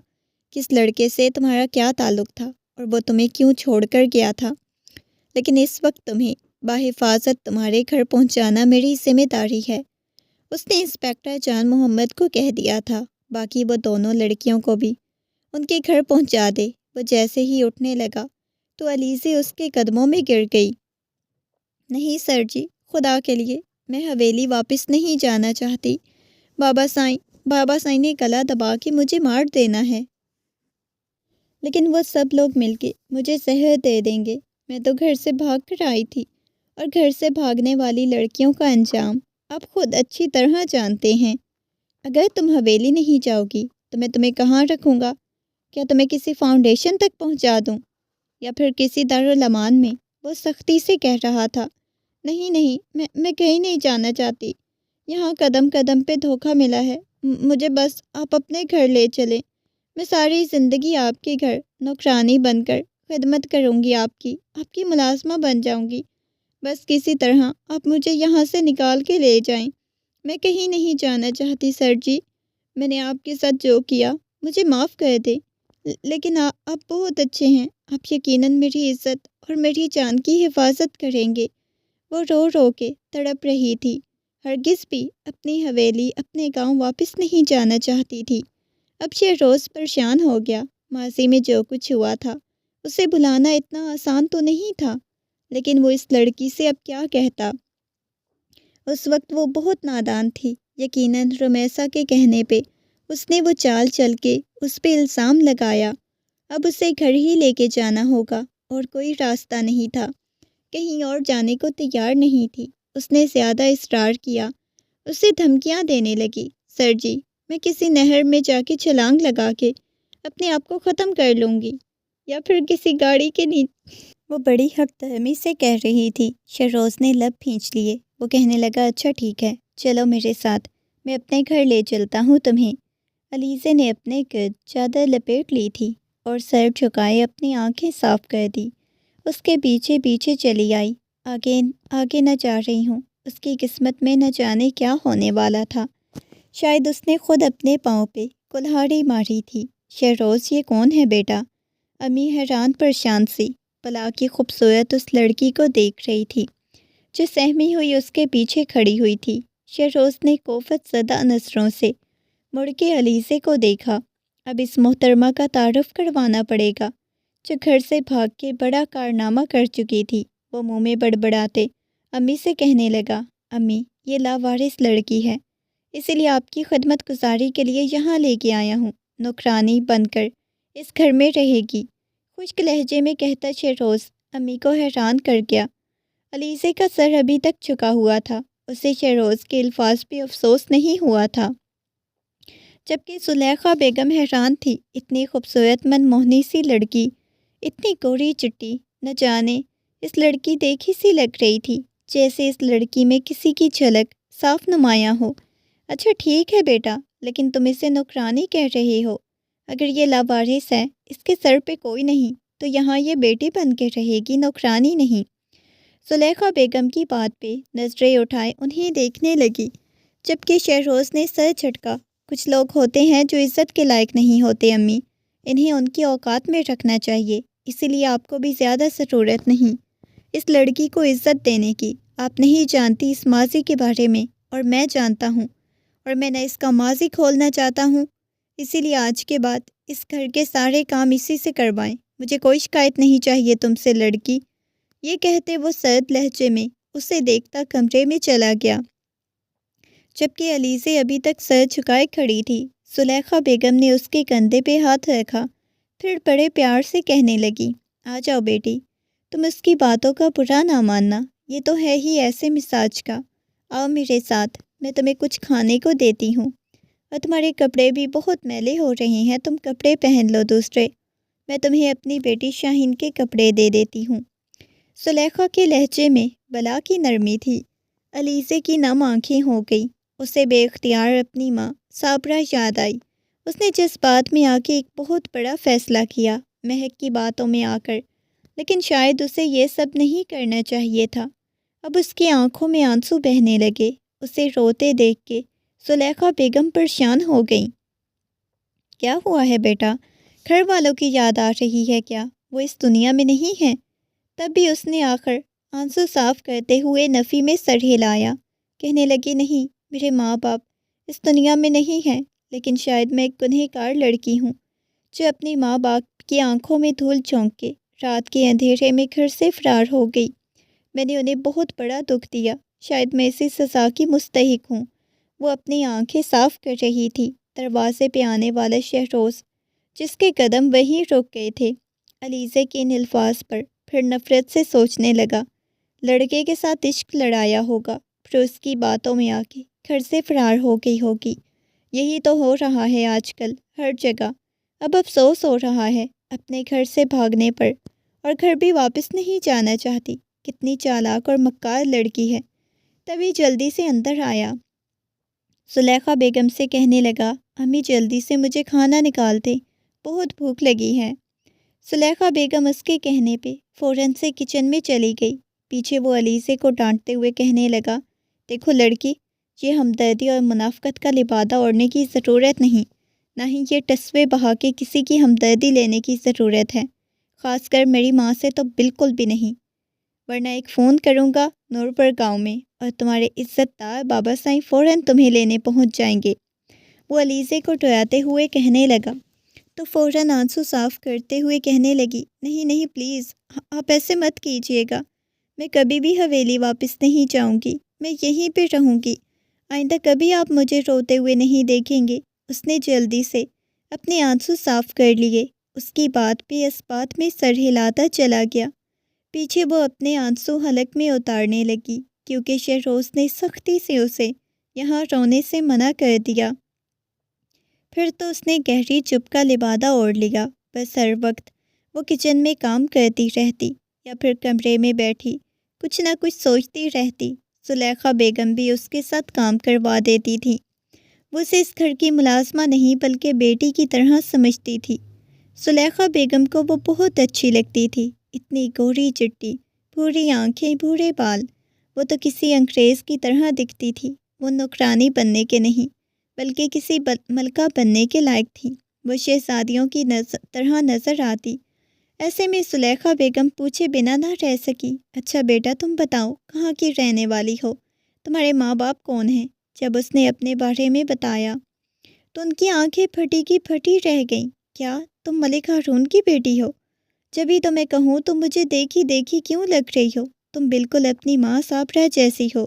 کس لڑکے سے تمہارا کیا تعلق تھا اور وہ تمہیں کیوں چھوڑ کر گیا تھا، لیکن اس وقت تمہیں بحفاظت تمہارے گھر پہنچانا میری ذمہ داری ہے۔ اس نے انسپکٹر جان محمد کو کہہ دیا تھا، باقی وہ دونوں لڑکیوں کو بھی ان کے گھر پہنچا دے۔ وہ جیسے ہی اٹھنے لگا تو علیزے اس کے قدموں میں گر گئی۔ نہیں سر جی، خدا کے لیے میں حویلی واپس نہیں جانا چاہتی۔ بابا سائیں نے گلا دبا کے مجھے مار دینا ہے، لیکن وہ سب لوگ مل کے مجھے زہر دے دیں گے۔ میں تو گھر سے بھاگ کر آئی تھی، اور گھر سے بھاگنے والی لڑکیوں کا انجام آپ خود اچھی طرح جانتے ہیں۔ اگر تم حویلی نہیں جاؤ گی تو میں تمہیں کہاں رکھوں گا؟ کیا تمہیں کسی فاؤنڈیشن تک پہنچا دوں یا پھر کسی دارالامان میں؟ وہ سختی سے کہہ رہا تھا۔ نہیں، میں کہیں نہیں جانا چاہتی۔ یہاں قدم قدم پہ دھوکہ ملا ہے، مجھے بس آپ اپنے گھر لے چلیں۔ میں ساری زندگی آپ کے گھر نوکرانی بن کر خدمت کروں گی، آپ کی ملازمہ بن جاؤں گی۔ بس کسی طرح آپ مجھے یہاں سے نکال کے لے جائیں۔ میں کہیں نہیں جانا چاہتی سر جی، میں نے آپ کے ساتھ جو کیا مجھے معاف کر دیں، لیکن آپ بہت اچھے ہیں، آپ یقیناً میری عزت اور میری جان کی حفاظت کریں گے۔ وہ رو رو کے تڑپ رہی تھی، ہرگز بھی اپنی حویلی اپنے گاؤں واپس نہیں جانا چاہتی تھی۔ اب شہروز پریشان ہو گیا۔ ماضی میں جو کچھ ہوا تھا اسے بھلانا اتنا آسان تو نہیں تھا، لیکن وہ اس لڑکی سے اب کیا کہتا؟ اس وقت وہ بہت نادان تھی۔ یقیناً رمیسا کے کہنے پہ اس نے وہ چال چل کے اس پہ الزام لگایا۔ اب اسے گھر ہی لے کے جانا ہوگا اور کوئی راستہ نہیں تھا، کہیں اور جانے کو تیار نہیں تھی۔ اس نے زیادہ اصرار کیا، اسے دھمکیاں دینے لگی، سر جی میں کسی نہر میں جا کے چھلانگ لگا کے اپنے آپ کو ختم کر لوں گی، یا پھر کسی گاڑی کے نیچے۔ وہ بڑی حق تحمی سے کہہ رہی تھی۔ شہروز نے لب کھینچ لیے۔ وہ کہنے لگا، اچھا ٹھیک ہے، چلو میرے ساتھ، میں اپنے گھر لے چلتا ہوں تمہیں۔ علیزے نے اپنے گرد چادر لپیٹ لی تھی اور سر جھکائے اپنی آنکھیں صاف کر دی۔ اس کے پیچھے پیچھے چلی آئی۔ آگے نہ جا رہی ہوں، اس کی قسمت میں نہ جانے کیا ہونے والا تھا۔ شاید اس نے خود اپنے پاؤں پہ کلہاڑی ماری تھی۔ شہروز، یہ کون ہے بیٹا؟ امی حیران پریشان سی پلا کی خوبصورت اس لڑکی کو دیکھ رہی تھی جو سہمی ہوئی اس کے پیچھے کھڑی ہوئی تھی۔ شہروز نے کوفت زدہ نظروں سے مڑ کے علیزے کو دیکھا۔ اب اس محترمہ کا تعارف کروانا پڑے گا جو گھر سے بھاگ کے بڑا کارنامہ کر چکی تھی۔ وہ منہ میں بڑبڑاتے امی سے کہنے لگا، امی یہ لاوارث لڑکی ہے، اسی لیے آپ کی خدمت گزاری کے لیے یہاں لے کے آیا ہوں، نوکرانی بن کر اس گھر میں رہے گی۔ خشک لہجے میں کہتا شہروز امی کو حیران کر گیا۔ علیزے کا سر ابھی تک جھکا ہوا تھا، اسے شہروز کے الفاظ پہ افسوس نہیں ہوا تھا، جبکہ زلیخا بیگم حیران تھی۔ اتنی خوبصورت من موہنی سی لڑکی، اتنی گوری چٹی، نہ جانے اس لڑکی دیکھی سی لگ رہی تھی جیسے اس لڑکی میں کسی کی جھلک صاف نمایاں ہو۔ اچھا ٹھیک ہے بیٹا، لیکن تم اسے نوکرانی کہہ رہے ہو، اگر یہ لاوارث ہے، اس کے سر پہ کوئی نہیں، تو یہاں یہ بیٹی بن کے رہے گی، نوکرانی نہیں۔ زلیخا بیگم کی بات پہ نظریں اٹھائے انہیں دیکھنے لگی، جبکہ شہروز نے سر جھٹکا۔ کچھ لوگ ہوتے ہیں جو عزت کے لائق نہیں ہوتے امی، انہیں ان کی اوقات میں رکھنا چاہیے، اسی لیے آپ کو بھی زیادہ ضرورت نہیں اس لڑکی کو عزت دینے کی۔ آپ نہیں جانتی اس ماضی کے بارے میں، اور میں جانتا ہوں، اور میں نہ اس کا ماضی کھولنا چاہتا ہوں، اسی لیے آج کے بعد اس گھر کے سارے کام اسی سے کروائیں، مجھے کوئی شکایت نہیں چاہیے تم سے لڑکی۔ یہ کہتے وہ سرد لہجے میں اسے دیکھتا کمرے میں چلا گیا، جبکہ علیزے ابھی تک سر جھکائے کھڑی تھی۔ زلیخا بیگم نے اس کے کندھے پہ ہاتھ رکھا، پھر بڑے پیار سے کہنے لگی، آ جاؤ بیٹی، تم اس کی باتوں کا برا نہ ماننا، یہ تو ہے ہی ایسے مزاج کا۔ آؤ میرے ساتھ، میں تمہیں کچھ کھانے کو دیتی ہوں، اور تمہارے کپڑے بھی بہت میلے ہو رہے ہیں، تم کپڑے پہن لو دوسرے، میں تمہیں اپنی بیٹی شاہین کے کپڑے دے دیتی ہوں۔ زلیخا کے لہجے میں بلا کی نرمی تھی۔ علیزے کی نم آنکھیں ہو گئی، اسے بے اختیار اپنی ماں صابرہ یاد آئی۔ اس نے جذبات میں آ کے ایک بہت بڑا فیصلہ کیا، مہک کی باتوں میں آ کر لیکن شاید اسے یہ سب نہیں کرنا چاہیے تھا۔ اب اس کی آنکھوں میں آنسو بہنے لگے۔ اسے روتے دیکھ کے زلیخا بیگم پریشان ہو گئیں۔ کیا ہوا ہے بیٹا؟ گھر والوں کی یاد آ رہی ہے کیا؟ وہ اس دنیا میں نہیں ہیں؟ تب بھی اس نے آخر آنسو صاف کرتے ہوئے نفی میں سر ہلایا، کہنے لگی نہیں، میرے ماں باپ اس دنیا میں نہیں ہیں، لیکن شاید میں ایک گنہگار لڑکی ہوں جو اپنی ماں باپ کی آنکھوں میں دھول جھونک کے رات کے اندھیرے میں گھر سے فرار ہو گئی۔ میں نے انہیں بہت بڑا دکھ دیا، شاید میں اسی سزا کی مستحق ہوں۔ وہ اپنی آنکھیں صاف کر رہی تھی۔ دروازے پہ آنے والا شہروز، جس کے قدم وہیں رک گئے تھے، علیزے کے ان الفاظ پر پھر نفرت سے سوچنے لگا۔ لڑکے کے ساتھ عشق لڑایا ہوگا، پھر اس کی باتوں میں آ کے گھر سے فرار ہو گئی ہوگی۔ یہی تو ہو رہا ہے آج کل ہر جگہ۔ اب افسوس ہو رہا ہے اپنے گھر سے بھاگنے پر، اور گھر بھی واپس نہیں جانا چاہتی۔ کتنی چالاک اور مکار لڑکی ہے۔ تبھی جلدی سے اندر آیا، زلیخا بیگم سے کہنے لگا، امی جلدی سے مجھے کھانا نکال دے، بہت بھوک لگی ہے۔ زلیخا بیگم اس کے کہنے پہ فوراً سے کچن میں چلی گئی۔ پیچھے وہ علیزے کو ڈانٹتے ہوئے کہنے لگا، دیکھو لڑکی، یہ ہمدردی اور منافقت کا لبادہ اوڑھنے کی ضرورت نہیں، نہ ہی یہ ٹسوے بہا کے کسی کی ہمدردی لینے کی ضرورت ہے، خاص کر میری ماں سے تو بالکل بھی نہیں، ورنہ ایک فون کروں گا نور پور گاؤں میں اور تمہارے عزت دار بابا سائیں فوراً تمہیں لینے پہنچ جائیں گے۔ وہ علیزے کو ڈراتے ہوئے کہنے لگا تو فوراً آنسو صاف کرتے ہوئے کہنے لگی، نہیں نہیں پلیز، آپ ایسے مت کیجیے گا، میں کبھی بھی حویلی واپس نہیں جاؤں گی، میں یہیں پہ رہوں گی، آئندہ کبھی آپ مجھے روتے ہوئے نہیں دیکھیں گے۔ اس نے جلدی سے اپنے آنسو صاف کر لیے۔ اس کی بات پہ اس بات میں سر ہلاتا چلا گیا۔ پیچھے وہ اپنے آنسو حلق میں اتارنے لگی، کیونکہ شہروز نے سختی سے اسے یہاں رونے سے منع کر دیا۔ پھر تو اس نے گہری چپ کا لبادہ اوڑھ لیا۔ بس ہر وقت وہ کچن میں کام کرتی رہتی یا پھر کمرے میں بیٹھی کچھ نہ کچھ سوچتی رہتی۔ زلیخا بیگم بھی اس کے ساتھ کام کروا دیتی تھی۔ وہ اسے اس گھر کی ملازمہ نہیں بلکہ بیٹی کی طرح سمجھتی تھی۔ زلیخا بیگم کو وہ بہت اچھی لگتی تھی، اتنی گوری چٹی، بھوری آنکھیں، بھورے بال، وہ تو کسی انگریز کی طرح دکھتی تھی۔ وہ نوکرانی بننے کے نہیں بلکہ کسی ملکہ بننے کے لائق تھی۔ وہ شہزادیوں کی طرح نظر آتی۔ ایسے میں زلیخا بیگم پوچھے بنا نہ رہ سکی، اچھا بیٹا تم بتاؤ کہاں کی رہنے والی ہو، تمہارے ماں باپ کون ہیں؟ جب اس نے اپنے بارے میں بتایا تو ان کی آنکھیں پھٹی کی پھٹی رہ گئیں۔ کیا تم ملک ہارون کی بیٹی ہو؟ جبھی تو میں کہوں تم مجھے دیکھی دیکھی کیوں لگ رہی ہو؟ تم بالکل اپنی ماں صابرہ جیسی ہو۔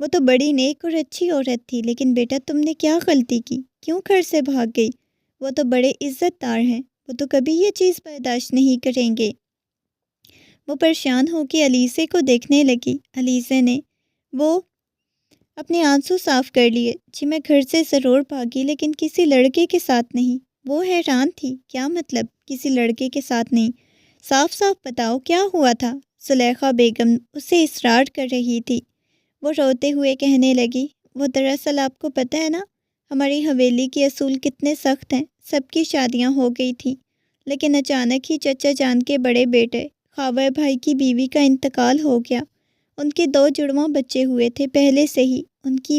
وہ تو بڑی نیک اور اچھی عورت تھی، لیکن بیٹا تم نے کیا غلطی کی؟ کیوں گھر سے بھاگ گئی؟ وہ تو بڑے عزت دار ہیں، وہ تو کبھی یہ چیز برداشت نہیں کریں گے۔ وہ پریشان ہو کے علیزے کو دیکھنے لگی۔ علیزے نے وہ اپنے آنسو صاف کر لیے، جی میں گھر سے ضرور بھاگی لیکن کسی لڑکے کے ساتھ نہیں۔ وہ حیران تھی، کیا مطلب کسی لڑکے کے ساتھ نہیں؟ صاف صاف بتاؤ کیا ہوا تھا؟ زلیخا بیگم اسے اصرار کر رہی تھی۔ وہ روتے ہوئے کہنے لگی، وہ دراصل آپ کو پتہ ہے نا ہماری حویلی کے اصول کتنے سخت ہیں۔ سب کی شادیاں ہو گئی تھیں، لیکن اچانک ہی چچا جان کے بڑے بیٹے خاور بھائی کی بیوی کا انتقال ہو گیا۔ ان کے 2 جڑواں بچے ہوئے تھے پہلے سے ہی۔ ان کی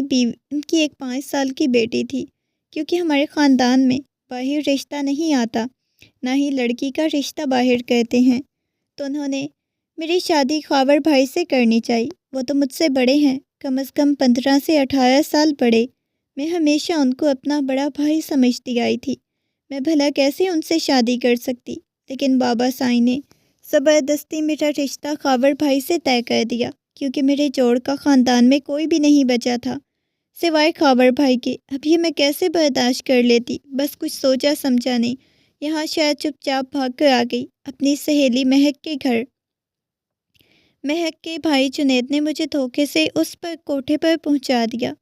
ایک 5 سال کی بیٹی تھی۔ کیونکہ ہمارے خاندان میں باہر رشتہ نہیں آتا، نہ ہی لڑکی کا رشتہ باہر کرتے ہیں، تو انہوں نے میری شادی خاور بھائی سے کرنی چاہیے۔ وہ تو مجھ سے بڑے ہیں، کم از کم 15 سے 18 سال بڑے۔ میں ہمیشہ ان کو اپنا بڑا بھائی سمجھتی آئی تھی، میں بھلا کیسے ان سے شادی کر سکتی؟ لیکن بابا سائیں نے زبردستی میرا رشتہ خاور بھائی سے طے کر دیا، کیونکہ میرے جوڑ کا خاندان میں کوئی بھی نہیں بچا تھا سوائے خاور بھائی کے۔ اب یہ میں کیسے برداشت کر لیتی؟ بس کچھ سوچا سمجھا نہیں، یہاں شاید چپ چاپ بھاگ کر آ گئی اپنی سہیلی مہک کے گھر۔ مہک کے بھائی جنید نے مجھے دھوکے سے اس پر کوٹھے پر پہنچا دیا،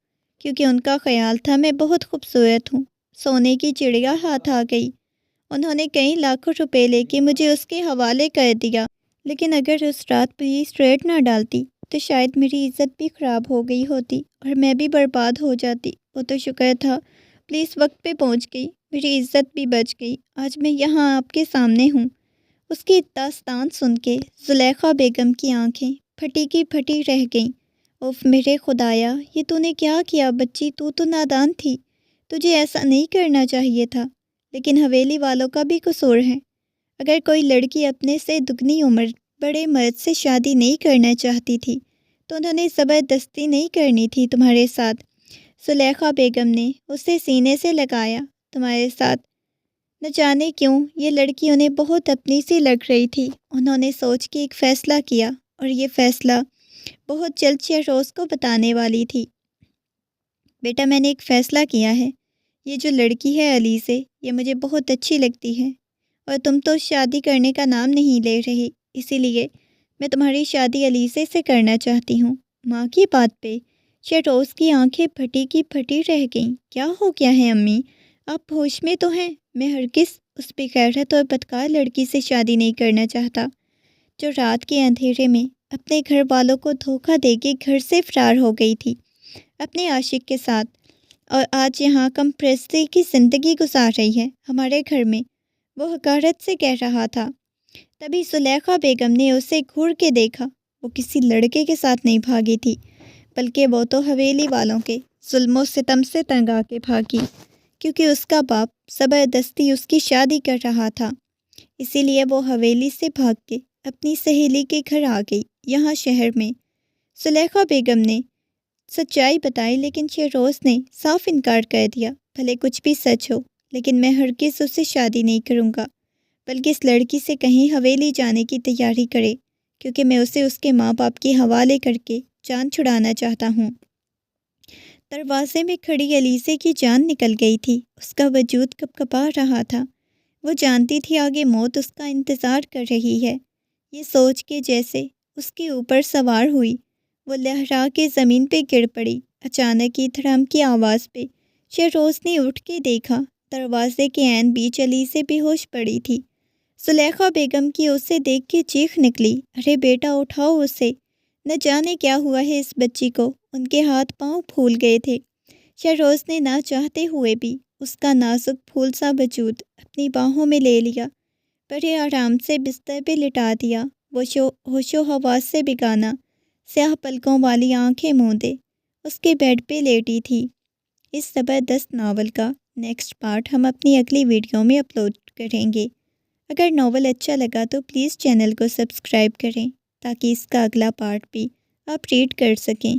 کیونکہ ان کا خیال تھا میں بہت خوبصورت ہوں۔ سونے کی چڑیا ہاتھ آ گئی۔ انہوں نے کئی لاکھوں روپے لے کے مجھے اس کے حوالے کر دیا، لیکن اگر اس رات پولیس ریڈ نہ ڈالتی تو شاید میری عزت بھی خراب ہو گئی ہوتی اور میں بھی برباد ہو جاتی۔ وہ تو شکر تھا پولیس وقت پہ پہنچ گئی، میری عزت بھی بچ گئی۔ آج میں یہاں آپ کے سامنے ہوں۔ اس کی داستان سن کے زلیخا بیگم کی آنکھیں پھٹی کی پھٹی رہ گئیں۔ اوف میرے خدایا، یہ تو نے کیا کیا بچی، تو نادان تھی، تجھے ایسا نہیں کرنا چاہیے تھا۔ لیکن حویلی والوں کا بھی قصور ہے۔ اگر کوئی لڑکی اپنے سے دگنی عمر بڑے مرد سے شادی نہیں کرنا چاہتی تھی تو انہوں نے زبردستی نہیں کرنی تھی تمہارے ساتھ۔ زلیخا بیگم نے اسے سینے سے لگایا۔ تمہارے ساتھ نہ جانے کیوں یہ لڑکی انہیں بہت اپنی سی لگ رہی تھی۔ انہوں نے سوچ کے ایک فیصلہ کیا اور یہ فیصلہ بہت جلد شہروز کو بتانے والی تھی۔ بیٹا، میں نے ایک فیصلہ کیا ہے، یہ جو لڑکی ہے علیزے، یہ مجھے بہت اچھی لگتی ہے، اور تم تو شادی کرنے کا نام نہیں لے رہی، اسی لیے میں تمہاری شادی علیزے سے کرنا چاہتی ہوں۔ ماں کی بات پہ شہروز کی آنکھیں پھٹی کی پھٹی رہ گئیں۔ کیا ہو گیا ہے امی؟ آپ ہوش میں تو ہیں؟ میں ہرگز اس بے غیرت اور بدکار لڑکی سے شادی نہیں کرنا چاہتا جو رات کے اندھیرے میں اپنے گھر والوں کو دھوکہ دے کے گھر سے فرار ہو گئی تھی اپنے عاشق کے ساتھ، اور آج یہاں کم پرستی کی زندگی گزار رہی ہے ہمارے گھر میں، وہ حقارت سے کہہ رہا تھا۔ تبھی زلیخا بیگم نے اسے گھور کے دیکھا۔ وہ کسی لڑکے کے ساتھ نہیں بھاگی تھی، بلکہ وہ تو حویلی والوں کے ظلم و ستم سے تنگ آ کے بھاگی، کیونکہ اس کا باپ زبردستی اس کی شادی کر رہا تھا۔ اسی لیے وہ حویلی سے بھاگ کے اپنی سہیلی کے گھر آ گئی، یہاں شہر میں۔ زلیخا بیگم نے سچائی بتائی، لیکن شہروز نے صاف انکار کر دیا۔ بھلے کچھ بھی سچ ہو، لیکن میں ہرگز اس سے شادی نہیں کروں گا، بلکہ اس لڑکی سے کہیں حویلی جانے کی تیاری کرے، کیونکہ میں اسے اس کے ماں باپ کے حوالے کر کے جان چھڑانا چاہتا ہوں۔ دروازے میں کھڑی علیزے کی جان نکل گئی تھی، اس کا وجود کپ کپا رہا تھا۔ وہ جانتی تھی آگے موت اس کا انتظار کر رہی ہے۔ یہ سوچ کے جیسے اس کے اوپر سوار ہوئی، وہ لہرا کے زمین پہ گر پڑی۔ اچانک کی دھڑام کی آواز پہ شہروز نے اٹھ کے دیکھا، دروازے کے عین بیچ علیزے بے ہوش پڑی تھی۔ زلیخا بیگم کی اسے دیکھ کے چیخ نکلی، ارے بیٹا اٹھاؤ اسے، نہ جانے کیا ہوا ہے اس بچی کو۔ ان کے ہاتھ پاؤں پھول گئے تھے۔ شہروز نے نہ چاہتے ہوئے بھی اس کا نازک پھول سا وجود اپنی باہوں میں لے لیا، بڑے آرام سے بستر پہ لٹا دیا۔ وہ ہوش و حواس سے بیگانہ سیاہ پلکوں والی آنکھیں موندے اس کے بیڈ پہ لیٹی تھی۔ اس زبردست ناول کا نیکسٹ پارٹ ہم اپنی اگلی ویڈیو میں اپلوڈ کریں گے۔ اگر ناول اچھا لگا تو پلیز چینل کو سبسکرائب کریں تاکہ اس کا اگلا پارٹ بھی آپ ریڈ کر سکیں۔